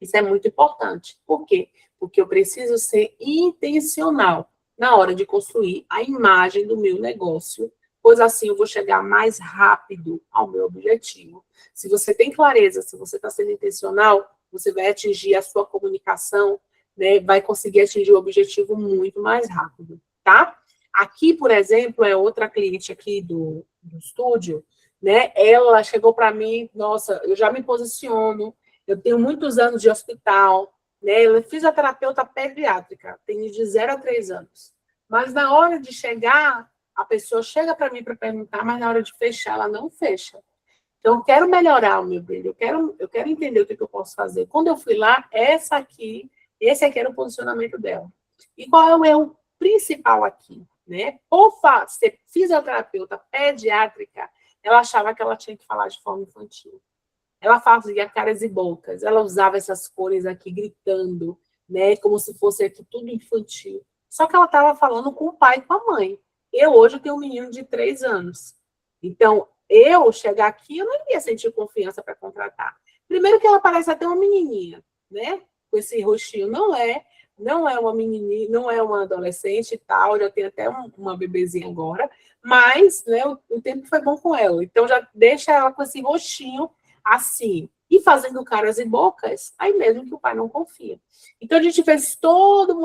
Isso é muito importante. Por quê? Porque eu preciso ser intencional na hora de construir a imagem do meu negócio, pois assim eu vou chegar mais rápido ao meu objetivo. Se você tem clareza, se você está sendo intencional, você vai atingir a sua comunicação, né, vai conseguir atingir o objetivo muito mais rápido, tá? Aqui, por exemplo, é outra cliente aqui do estúdio, né? Ela chegou para mim, nossa, eu já me posiciono, eu tenho muitos anos de hospital, né? Ela é fisioterapeuta pediátrica, tenho de 0 a 3 anos. Mas na hora de chegar, a pessoa chega para mim para perguntar, mas na hora de fechar, ela não fecha. Então, eu quero melhorar o meu brilho, eu quero entender o que eu posso fazer. Quando eu fui lá, esse aqui era o posicionamento dela. E qual é o erro principal aqui? Né? Por ser fisioterapeuta pediátrica, ela achava que ela tinha que falar de forma infantil. Ela fazia caras e bocas, ela usava essas cores aqui gritando, né, como se fosse aqui tudo infantil. Só que ela estava falando com o pai e com a mãe. Eu hoje tenho um menino de 3 anos. Então, eu chegar aqui, eu não ia sentir confiança para contratar. Primeiro que ela parece até uma menininha, né? Com esse rostinho. Não é uma menininha, não é uma adolescente e tal, já tem até uma bebezinha agora, mas, né, o tempo foi bom com ela. Então, já deixa ela com esse rostinho assim, e fazendo caras e bocas, aí mesmo que o pai não confia. Então, a gente fez todo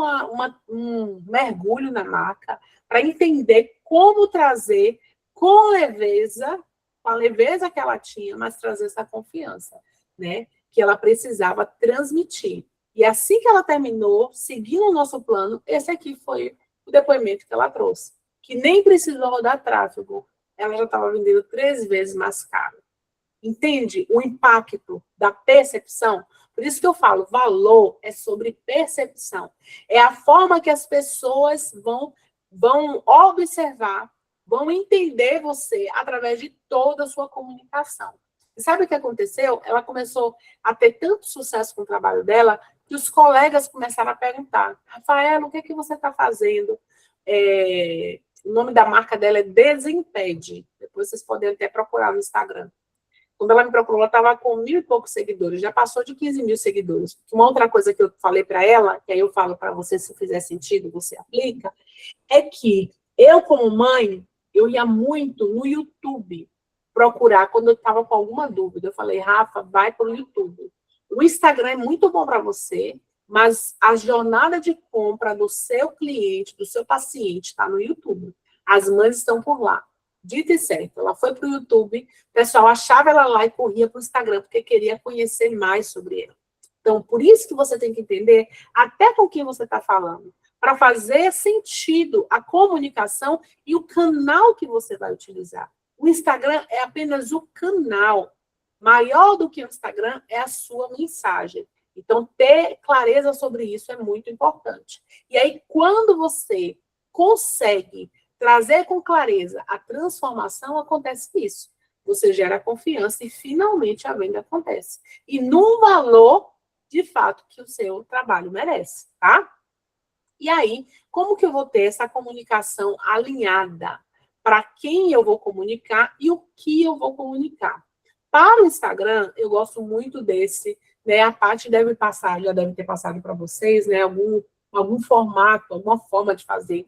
um mergulho na marca para entender como trazer com leveza, com a leveza que ela tinha, mas trazer essa confiança, né? Que ela precisava transmitir. E assim que ela terminou, seguindo o nosso plano, esse aqui foi o depoimento que ela trouxe. Que nem precisou rodar tráfego, ela já estava vendendo 3 vezes mais caro. Entende o impacto da percepção? Por isso que eu falo, valor é sobre percepção. É a forma que as pessoas vão observar, vão entender você através de toda a sua comunicação. E sabe o que aconteceu? Ela começou a ter tanto sucesso com o trabalho dela que os colegas começaram a perguntar: Rafaela, o que é que você está fazendo? O nome da marca dela é Desimpede. Depois vocês podem até procurar no Instagram. Quando ela me procurou, ela estava com 1.000 e poucos seguidores, já passou de 15 mil seguidores. Uma outra coisa que eu falei para ela, que aí eu falo para você, se fizer sentido, você aplica, é que eu, como mãe, eu ia muito no YouTube procurar quando eu estava com alguma dúvida. Eu falei, Rafa, vai para o YouTube. O Instagram é muito bom para você, mas a jornada de compra do seu cliente, do seu paciente, está no YouTube. As mães estão por lá. Dito e certo, ela foi para o YouTube, o pessoal achava ela lá e corria para o Instagram, porque queria conhecer mais sobre ela. Então, por isso que você tem que entender até com quem você está falando, para fazer sentido a comunicação e o canal que você vai utilizar. O Instagram é apenas o canal. Maior do que o Instagram é a sua mensagem. Então, ter clareza sobre isso é muito importante. E aí, quando você consegue trazer com clareza a transformação, acontece isso. Você gera confiança e finalmente a venda acontece. E no valor, de fato, que o seu trabalho merece, tá? E aí, como que eu vou ter essa comunicação alinhada? Para quem eu vou comunicar e o que eu vou comunicar? Para o Instagram, eu gosto muito desse, né? A Paty deve passar, já deve ter passado para vocês, né? Algum formato, alguma forma de fazer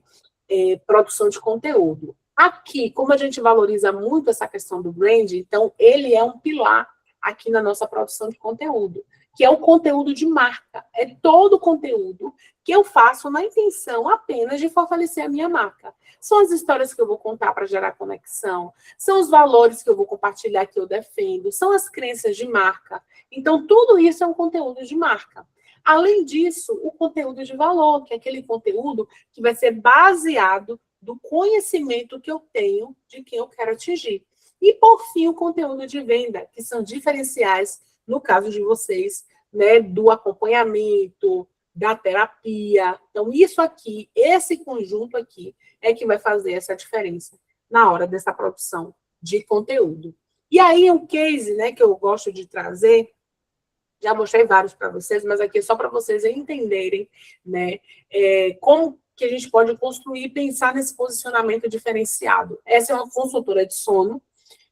produção de conteúdo. Aqui, como a gente valoriza muito essa questão do brand, então ele é um pilar aqui na nossa produção de conteúdo, que é o conteúdo de marca. É todo o conteúdo que eu faço na intenção apenas de fortalecer a minha marca. São as histórias que eu vou contar para gerar conexão, são os valores que eu vou compartilhar que eu defendo, são as crenças de marca. Então, tudo isso é um conteúdo de marca. Além disso, o conteúdo de valor, que é aquele conteúdo que vai ser baseado do conhecimento que eu tenho de quem eu quero atingir. E, por fim, o conteúdo de venda, que são diferenciais, no caso de vocês, né, do acompanhamento, da terapia. Então, isso aqui, esse conjunto aqui, é que vai fazer essa diferença na hora dessa produção de conteúdo. E aí, um case, né, que eu gosto de trazer, já mostrei vários para vocês, mas aqui é só para vocês entenderem, né, como que a gente pode construir e pensar nesse posicionamento diferenciado. Essa é uma consultora de sono,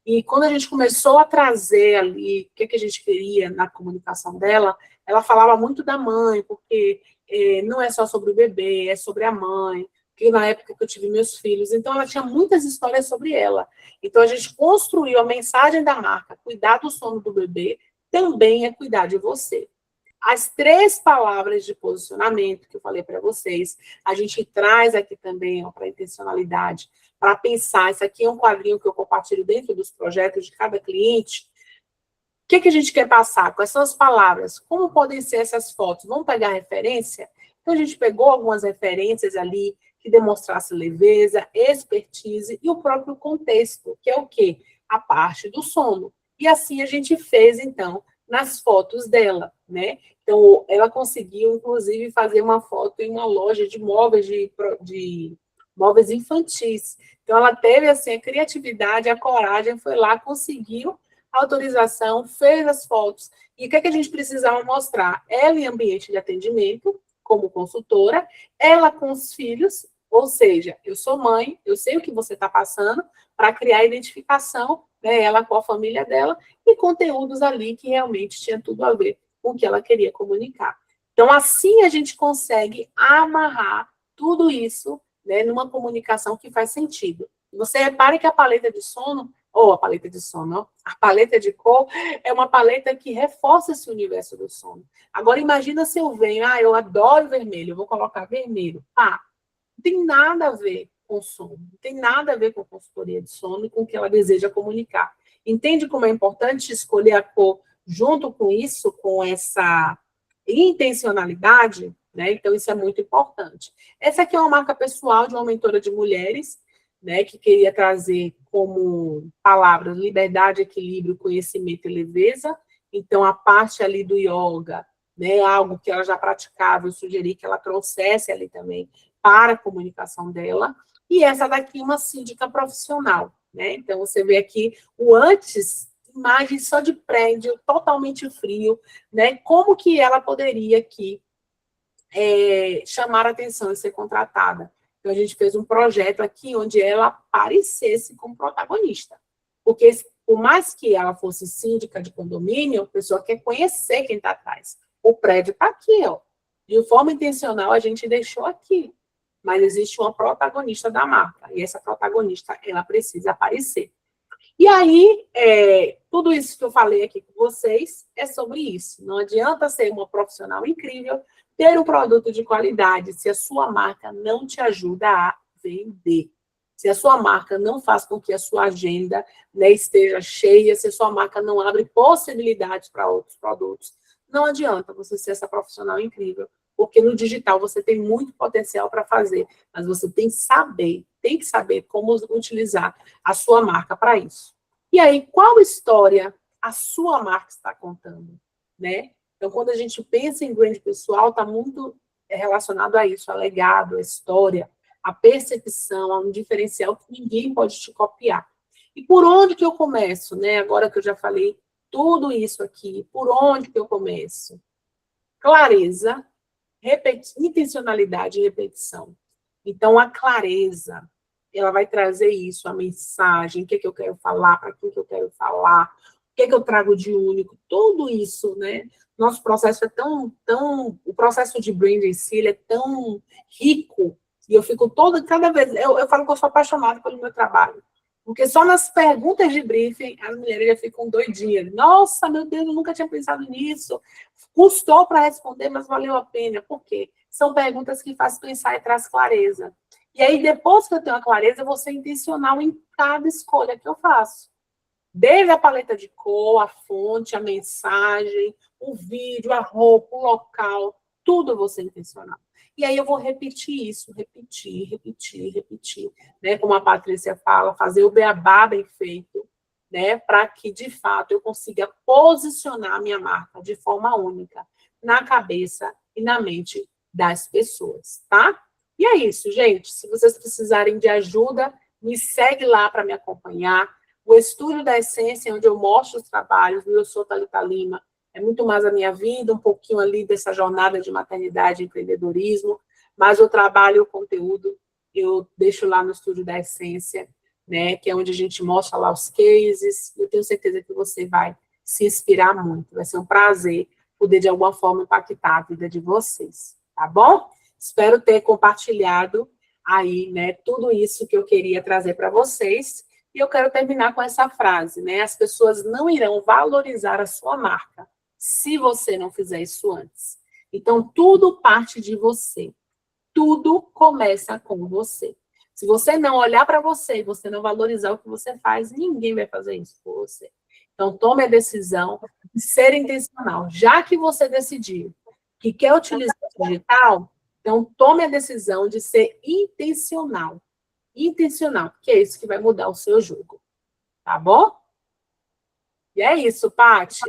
e quando a gente começou a trazer ali o que a gente queria na comunicação dela, ela falava muito da mãe, porque não é só sobre o bebê, é sobre a mãe, porque na época que eu tive meus filhos, então ela tinha muitas histórias sobre ela. Então a gente construiu a mensagem da marca, cuidar do sono do bebê, também é cuidar de você. As 3 palavras de posicionamento que eu falei para vocês, a gente traz aqui também para a intencionalidade, para pensar, isso aqui é um quadrinho que eu compartilho dentro dos projetos de cada cliente. O que a gente quer passar? Quais são as palavras? Como podem ser essas fotos? Vamos pegar referência? Então, a gente pegou algumas referências ali que demonstrassem leveza, expertise e o próprio contexto, que é o quê? A parte do sono. E assim a gente fez, então, nas fotos dela, né? Então, ela conseguiu, inclusive, fazer uma foto em uma loja de móveis, de móveis infantis. Então, ela teve, assim, a criatividade, a coragem, foi lá, conseguiu a autorização, fez as fotos. E o que a gente precisava mostrar? Ela em ambiente de atendimento, como consultora, ela com os filhos, ou seja, eu sou mãe, eu sei o que você está passando, para criar identificação, né, ela com a família dela, e conteúdos ali que realmente tinha tudo a ver com o que ela queria comunicar. Então, assim a gente consegue amarrar tudo isso, né, numa comunicação que faz sentido. Você repare que a paleta de sono, ou a paleta de sono, ó, a paleta de cor, é uma paleta que reforça esse universo do sono. Agora, imagina se eu venho, eu adoro vermelho, eu vou colocar vermelho. Não tem nada a ver com sono, não tem nada a ver com consultoria de sono e com o que ela deseja comunicar. Entende como é importante escolher a cor junto com isso, com essa intencionalidade, né? Então, isso é muito importante. Essa aqui é uma marca pessoal de uma mentora de mulheres, né, que queria trazer como palavras liberdade, equilíbrio, conhecimento e leveza. Então, a parte ali do yoga, né, algo que ela já praticava, eu sugeri que ela trouxesse ali também para a comunicação dela. E essa daqui, uma síndica profissional, né? Então, você vê aqui o antes, imagem só de prédio, totalmente frio, né? Como que ela poderia aqui chamar a atenção e ser contratada? Então, a gente fez um projeto aqui onde ela aparecesse como protagonista. Porque, por mais que ela fosse síndica de condomínio, a pessoa quer conhecer quem está atrás. O prédio está aqui, ó. De forma intencional, a gente deixou aqui. Mas existe uma protagonista da marca. E essa protagonista, ela precisa aparecer. E aí, tudo isso que eu falei aqui com vocês é sobre isso. Não adianta ser uma profissional incrível, ter um produto de qualidade, se a sua marca não te ajuda a vender. Se a sua marca não faz com que a sua agenda, né, esteja cheia, se a sua marca não abre possibilidades para outros produtos, não adianta você ser essa profissional incrível, porque no digital você tem muito potencial para fazer, mas você tem que saber como utilizar a sua marca para isso. E aí, qual história a sua marca está contando, né? Então, quando a gente pensa em brand pessoal, está muito relacionado a isso, a legado, a história, a percepção, a um diferencial que ninguém pode te copiar. E por onde que eu começo, né? Agora que eu já falei tudo isso aqui, por onde que eu começo? Clareza, intencionalidade e repetição. Então, a clareza, ela vai trazer isso, a mensagem, o que, que eu quero falar, para quem que eu quero falar, o que, que eu trago de único, tudo isso, né? Nosso processo é o processo de branding em si, ele é tão rico, e eu fico cada vez, eu falo que eu sou apaixonada pelo meu trabalho, porque só nas perguntas de briefing, as mulheres já ficam doidinhas. Nossa, meu Deus, eu nunca tinha pensado nisso. Custou para responder, mas valeu a pena. Por quê? São perguntas que fazem pensar e traz clareza. E aí, depois que eu tenho a clareza, eu vou ser intencional em cada escolha que eu faço. Desde a paleta de cor, a fonte, a mensagem, o vídeo, a roupa, o local, tudo eu vou ser intencional. E aí eu vou repetir isso, repetir, né? Como a Patrícia fala, fazer o beabá bem feito, né? Para que, de fato, eu consiga posicionar a minha marca de forma única na cabeça e na mente das pessoas, tá? E é isso, gente. Se vocês precisarem de ajuda, me segue lá para me acompanhar. O Estúdio da Essência, onde eu mostro os trabalhos, eu sou Thalita Lima, é muito mais a minha vida, um pouquinho ali dessa jornada de maternidade e empreendedorismo, mas o trabalho e o conteúdo eu deixo lá no Estúdio da Essência, né, que é onde a gente mostra lá os cases, eu tenho certeza que você vai se inspirar muito, vai ser um prazer poder, de alguma forma, impactar a vida de vocês, tá bom? Espero ter compartilhado aí, né, tudo isso que eu queria trazer para vocês, e eu quero terminar com essa frase, né, as pessoas não irão valorizar a sua marca se você não fizer isso antes. Então, tudo parte de você. Tudo começa com você. Se você não olhar para você e você não valorizar o que você faz, ninguém vai fazer isso por você. Então, tome a decisão de ser intencional. Já que você decidiu que quer utilizar o digital, então tome a decisão de ser intencional. Intencional, porque é isso que vai mudar o seu jogo. Tá bom? E é isso, Paty.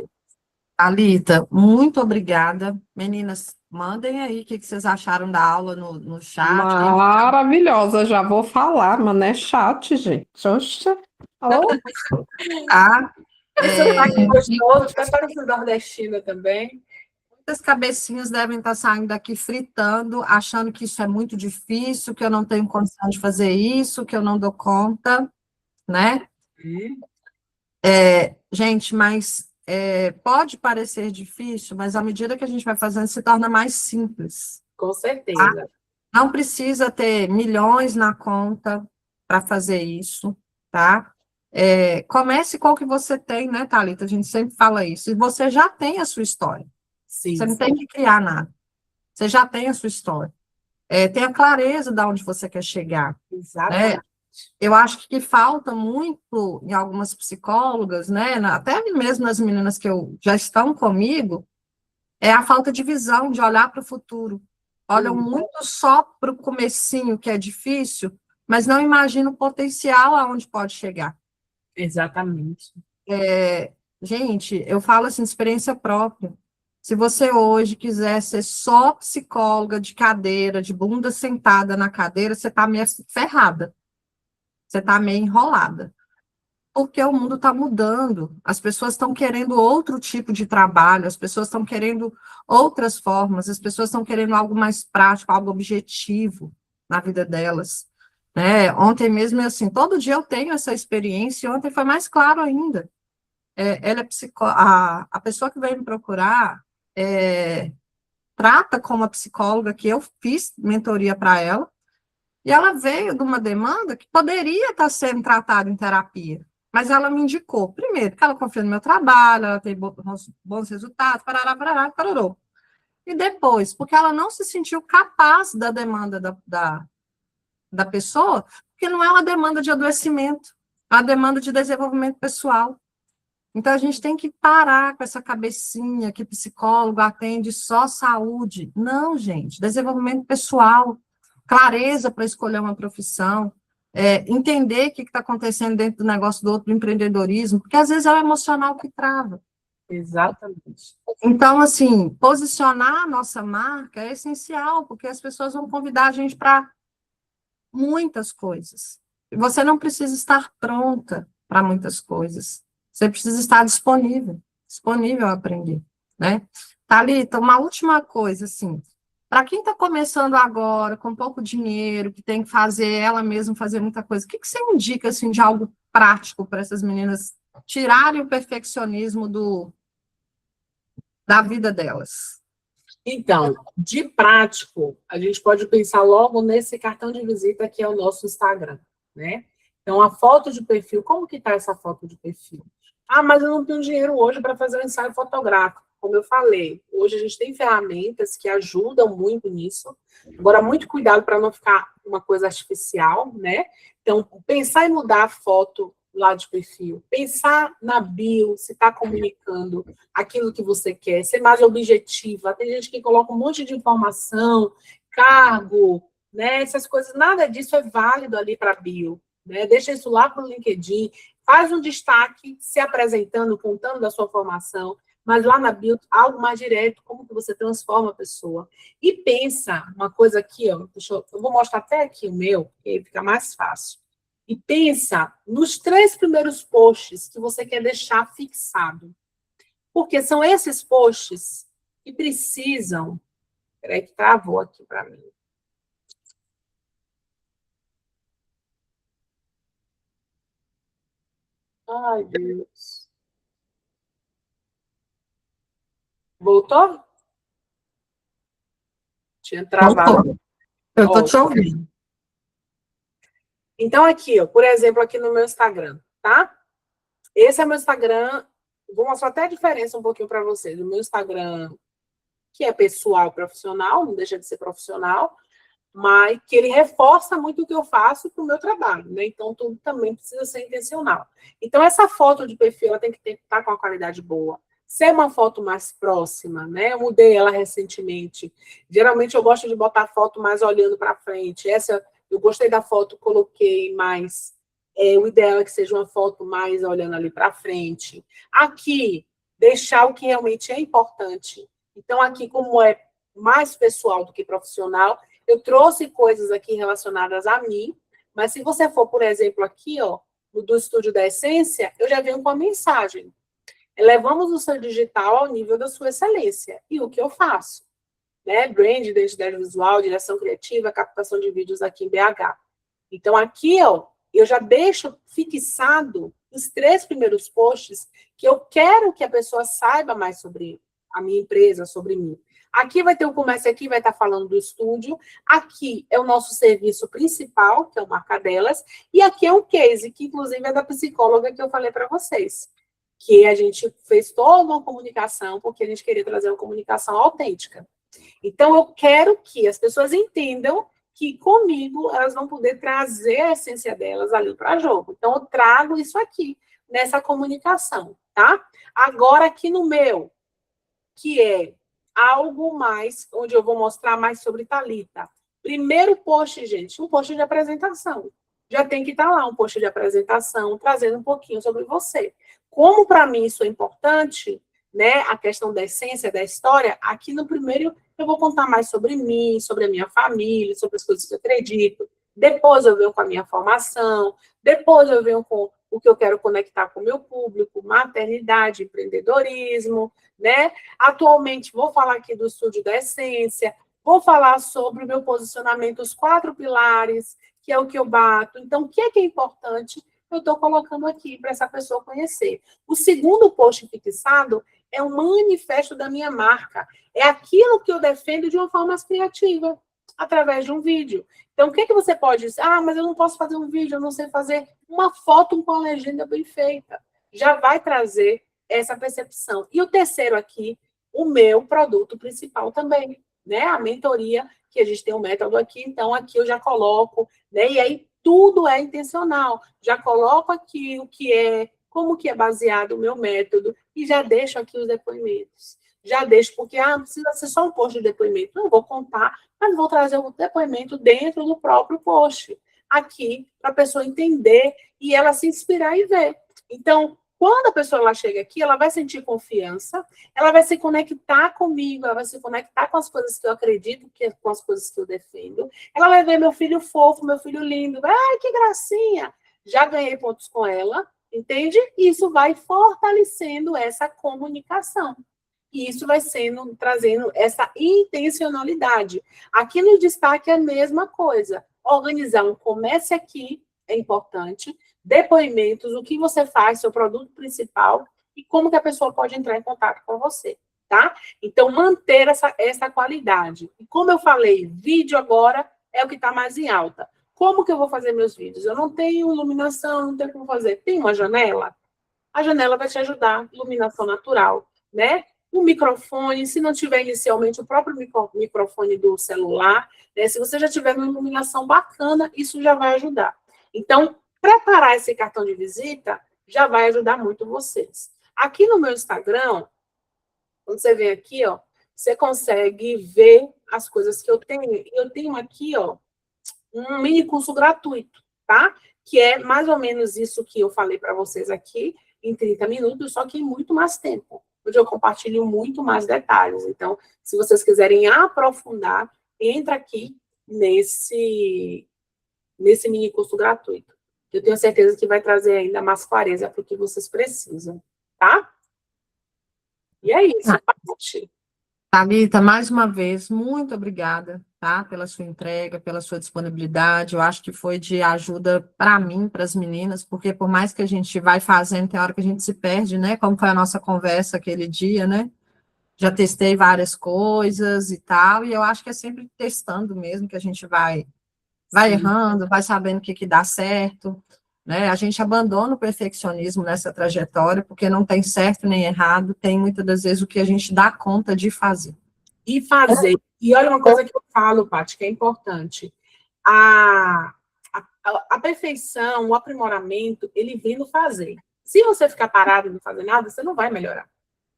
Thalita, muito obrigada. Meninas, mandem aí o que vocês acharam da aula no chat. Maravilhosa, já vou falar, mas não é chat, gente. Oxa. Oh. Tá? Esse sotaque gostoso, até parece nordestina também. Muitas cabecinhas devem estar saindo daqui fritando, achando que isso é muito difícil, que eu não tenho condição de fazer isso, que eu não dou conta, né? Gente, mas pode parecer difícil, mas à medida que a gente vai fazendo, se torna mais simples. Com Tá? certeza. Não precisa ter milhões na conta para fazer isso, tá? Comece com o que você tem, né, Thalita? A gente sempre fala isso. E você já tem a sua história. Sim, Você não tem que criar nada. Você já tem a sua história. Tenha clareza de onde você quer chegar, né? exatamente. Eu acho que falta muito em algumas psicólogas, né? Até mesmo nas meninas que já estão comigo, é a falta de visão, de olhar para o futuro. Olham muito só para o comecinho, que é difícil, mas não imaginam o potencial aonde pode chegar. Exatamente. Gente, eu falo assim, de experiência própria. Se você hoje quiser ser só psicóloga de cadeira, de bunda sentada na cadeira, você está meio ferrada. Você está meio enrolada. Porque o mundo está mudando, as pessoas estão querendo outro tipo de trabalho, as pessoas estão querendo outras formas, as pessoas estão querendo algo mais prático, algo objetivo na vida delas, né? Ontem mesmo, assim, todo dia eu tenho essa experiência, e ontem foi mais claro ainda. Ela é a pessoa que veio me procurar trata como a psicóloga que eu fiz mentoria para ela, e ela veio de uma demanda que poderia estar sendo tratada em terapia, mas ela me indicou, primeiro, que ela confia no meu trabalho, ela tem bons resultados, parará, parará, parará. E depois, porque ela não se sentiu capaz da demanda da pessoa, porque não é uma demanda de adoecimento, é uma demanda de desenvolvimento pessoal. Então, a gente tem que parar com essa cabecinha que psicólogo atende só saúde. Não, gente, desenvolvimento pessoal, clareza para escolher uma profissão, entender o que está acontecendo dentro do negócio do outro, do empreendedorismo, porque às vezes é o emocional que trava. Exatamente. Então, assim, posicionar a nossa marca é essencial, porque as pessoas vão convidar a gente para muitas coisas. Você não precisa estar pronta para muitas coisas. Você precisa estar disponível a aprender, né? Thalita, uma última coisa, assim, para quem está começando agora, com pouco dinheiro, que tem que fazer ela mesma fazer muita coisa, o que você indica, assim, de algo prático para essas meninas tirarem o perfeccionismo da vida delas? Então, de prático, a gente pode pensar logo nesse cartão de visita que é o nosso Instagram, né? Então, a foto de perfil, como que está essa foto de perfil? Ah, mas eu não tenho dinheiro hoje para fazer um ensaio fotográfico. Como eu falei, hoje a gente tem ferramentas que ajudam muito nisso. Agora, muito cuidado para não ficar uma coisa artificial, né? Então, pensar em mudar a foto lá de perfil, pensar na bio, se está comunicando aquilo que você quer, ser mais objetiva. Tem gente que coloca um monte de informação, cargo, né? Essas coisas, nada disso é válido ali para bio, né? Deixa isso lá para o LinkedIn, faz um destaque, se apresentando, contando da sua formação, mas lá na bio, algo mais direto, como que você transforma a pessoa. E pensa, uma coisa aqui, ó, eu vou mostrar até aqui o meu, porque aí fica mais fácil. E pensa nos 3 primeiros posts que você quer deixar fixado. Porque são esses posts que precisam... Peraí que travou aqui para mim. Ai, Deus. Voltou? Tinha travado. Eu estou te ouvindo. Então, aqui, ó, por exemplo, aqui no meu Instagram, tá? Esse é meu Instagram. Vou mostrar até a diferença um pouquinho para vocês. O meu Instagram, que é pessoal, profissional, não deixa de ser profissional, mas que ele reforça muito o que eu faço para o meu trabalho, né? Então, tudo também precisa ser intencional. Então, essa foto de perfil, ela tem que estar com uma qualidade boa. Ser uma foto mais próxima, né? Eu mudei ela recentemente. Geralmente, eu gosto de botar foto mais olhando para frente. Essa, eu gostei da foto, coloquei mais... o ideal é que seja uma foto mais olhando ali para frente. Aqui, deixar o que realmente é importante. Então, aqui, como é mais pessoal do que profissional, eu trouxe coisas aqui relacionadas a mim, mas se você for, por exemplo, aqui, ó, no do Estúdio da Essência, eu já venho com a mensagem. Elevamos o seu digital ao nível da sua excelência. E o que eu faço? Né? Brand, identidade visual, direção criativa, captação de vídeos aqui em BH. Então, aqui, ó, eu já deixo fixado os 3 primeiros posts que eu quero que a pessoa saiba mais sobre a minha empresa, sobre mim. Aqui vai ter o comércio, aqui vai estar falando do estúdio, aqui é o nosso serviço principal, que é o Marca Delas, e aqui é um case, que inclusive é da psicóloga que eu falei para vocês, que a gente fez toda uma comunicação, porque a gente queria trazer uma comunicação autêntica. Então, eu quero que as pessoas entendam que comigo elas vão poder trazer a essência delas ali para jogo. Então, eu trago isso aqui, nessa comunicação, tá? Agora, aqui no meu, que é algo mais, onde eu vou mostrar mais sobre Thalita. Primeiro post, gente, um post de apresentação. Já tem que estar lá, um post de apresentação, trazendo um pouquinho sobre você. Como para mim isso é importante, né, a questão da essência, da história, aqui no primeiro eu vou contar mais sobre mim, sobre a minha família, sobre as coisas que eu acredito. Depois eu venho com a minha formação, depois eu venho com o que eu quero conectar com o meu público, maternidade, empreendedorismo, né? Atualmente, vou falar aqui do Estúdio da Essência, vou falar sobre o meu posicionamento, os 4 pilares, que é o que eu bato. Então, o que é importante, eu estou colocando aqui para essa pessoa conhecer. O segundo post fixado é um manifesto da minha marca. É aquilo que eu defendo de uma forma mais criativa, através de um vídeo. Então, o que você pode dizer? Ah, mas eu não posso fazer um vídeo, eu não sei fazer uma foto com a legenda bem feita. Já vai trazer essa percepção. E o terceiro aqui, o meu produto principal também, né? A mentoria, que a gente tem um método aqui, então aqui eu já coloco, né? E aí tudo é intencional. Já coloco aqui o que é, como que é baseado o meu método, e já deixo aqui os depoimentos. Já deixo, porque precisa ser só um post de depoimento. Não vou contar, mas vou trazer o depoimento dentro do próprio post, aqui, para a pessoa entender e ela se inspirar e ver. Então, quando a pessoa ela chega aqui, ela vai sentir confiança, ela vai se conectar comigo, ela vai se conectar com as coisas que eu acredito, com as coisas que eu defendo. Ela vai ver meu filho fofo, meu filho lindo. Ai, que gracinha! Já ganhei pontos com ela, entende? E isso vai fortalecendo essa comunicação. E isso vai trazendo essa intencionalidade. Aqui no destaque é a mesma coisa. Organizar um comércio aqui é importante, depoimentos, o que você faz, seu produto principal e como que a pessoa pode entrar em contato com você, tá? Então, manter essa qualidade. E como eu falei, vídeo agora é o que está mais em alta. Como que eu vou fazer meus vídeos? Eu não tenho iluminação, não tenho como fazer. Tem uma janela? A janela vai te ajudar, iluminação natural, né? O microfone, se não tiver inicialmente o próprio microfone do celular, né? Se você já tiver uma iluminação bacana, isso já vai ajudar. Então, preparar esse cartão de visita já vai ajudar muito vocês. Aqui no meu Instagram, quando você vem aqui, ó, você consegue ver as coisas que eu tenho. Eu tenho aqui, ó, um mini curso gratuito, tá? Que é mais ou menos isso que eu falei para vocês aqui, em 30 minutos, só que em muito mais tempo, onde eu compartilho muito mais detalhes. Então, se vocês quiserem aprofundar, entra aqui nesse mini curso gratuito. Eu tenho certeza que vai trazer ainda mais clareza para o que vocês precisam, tá? E é isso, Paty. Thalita, mais uma vez, muito obrigada, tá, pela sua entrega, pela sua disponibilidade. Eu acho que foi de ajuda para mim, para as meninas, porque por mais que a gente vai fazendo, tem hora que a gente se perde, né? Como foi a nossa conversa aquele dia, né? Já testei várias coisas e tal, e eu acho que é sempre testando mesmo que a gente vai errando, vai sabendo o que dá certo, né? A gente abandona o perfeccionismo nessa trajetória, porque não tem certo nem errado, tem muitas das vezes o que a gente dá conta de fazer. E fazer. E olha uma coisa que eu falo, Paty, que é importante. A perfeição, o aprimoramento, ele vem no fazer. Se você ficar parado e não fazer nada, você não vai melhorar.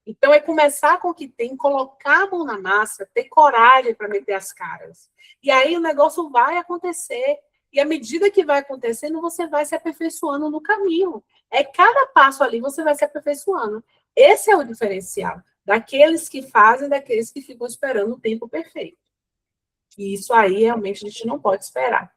Então, é começar com o que tem, colocar a mão na massa, ter coragem para meter as caras. E aí o negócio vai acontecer. E à medida que vai acontecendo, você vai se aperfeiçoando no caminho. É cada passo ali, você vai se aperfeiçoando. Esse é o diferencial daqueles que fazem, daqueles que ficam esperando o tempo perfeito. E isso aí, realmente, a gente não pode esperar.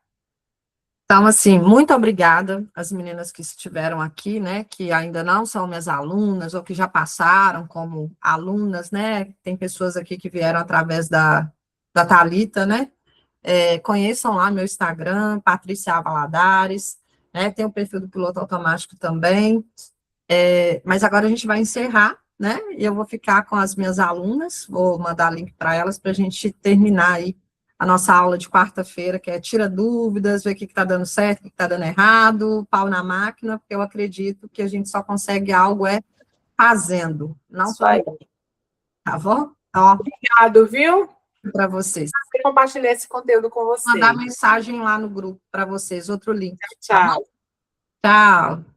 Então, assim, muito obrigada às meninas que estiveram aqui, né, que ainda não são minhas alunas, ou que já passaram como alunas, né, tem pessoas aqui que vieram através da Thalita, né, conheçam lá meu Instagram, Patrícia Valadares, né? Tem o perfil do piloto automático também. Mas agora a gente vai encerrar, né? E eu vou ficar com as minhas alunas, vou mandar link para elas para a gente terminar aí a nossa aula de quarta-feira, que é tira dúvidas, ver o que está dando certo, o que está dando errado, pau na máquina, porque eu acredito que a gente só consegue algo fazendo, não Isso aí. tá bom? Ó, Obrigado, viu? para vocês. Por compartilhar esse conteúdo com vocês. Mandar mensagem lá no grupo para vocês, outro link. Tá Tchau. bom? Tchau.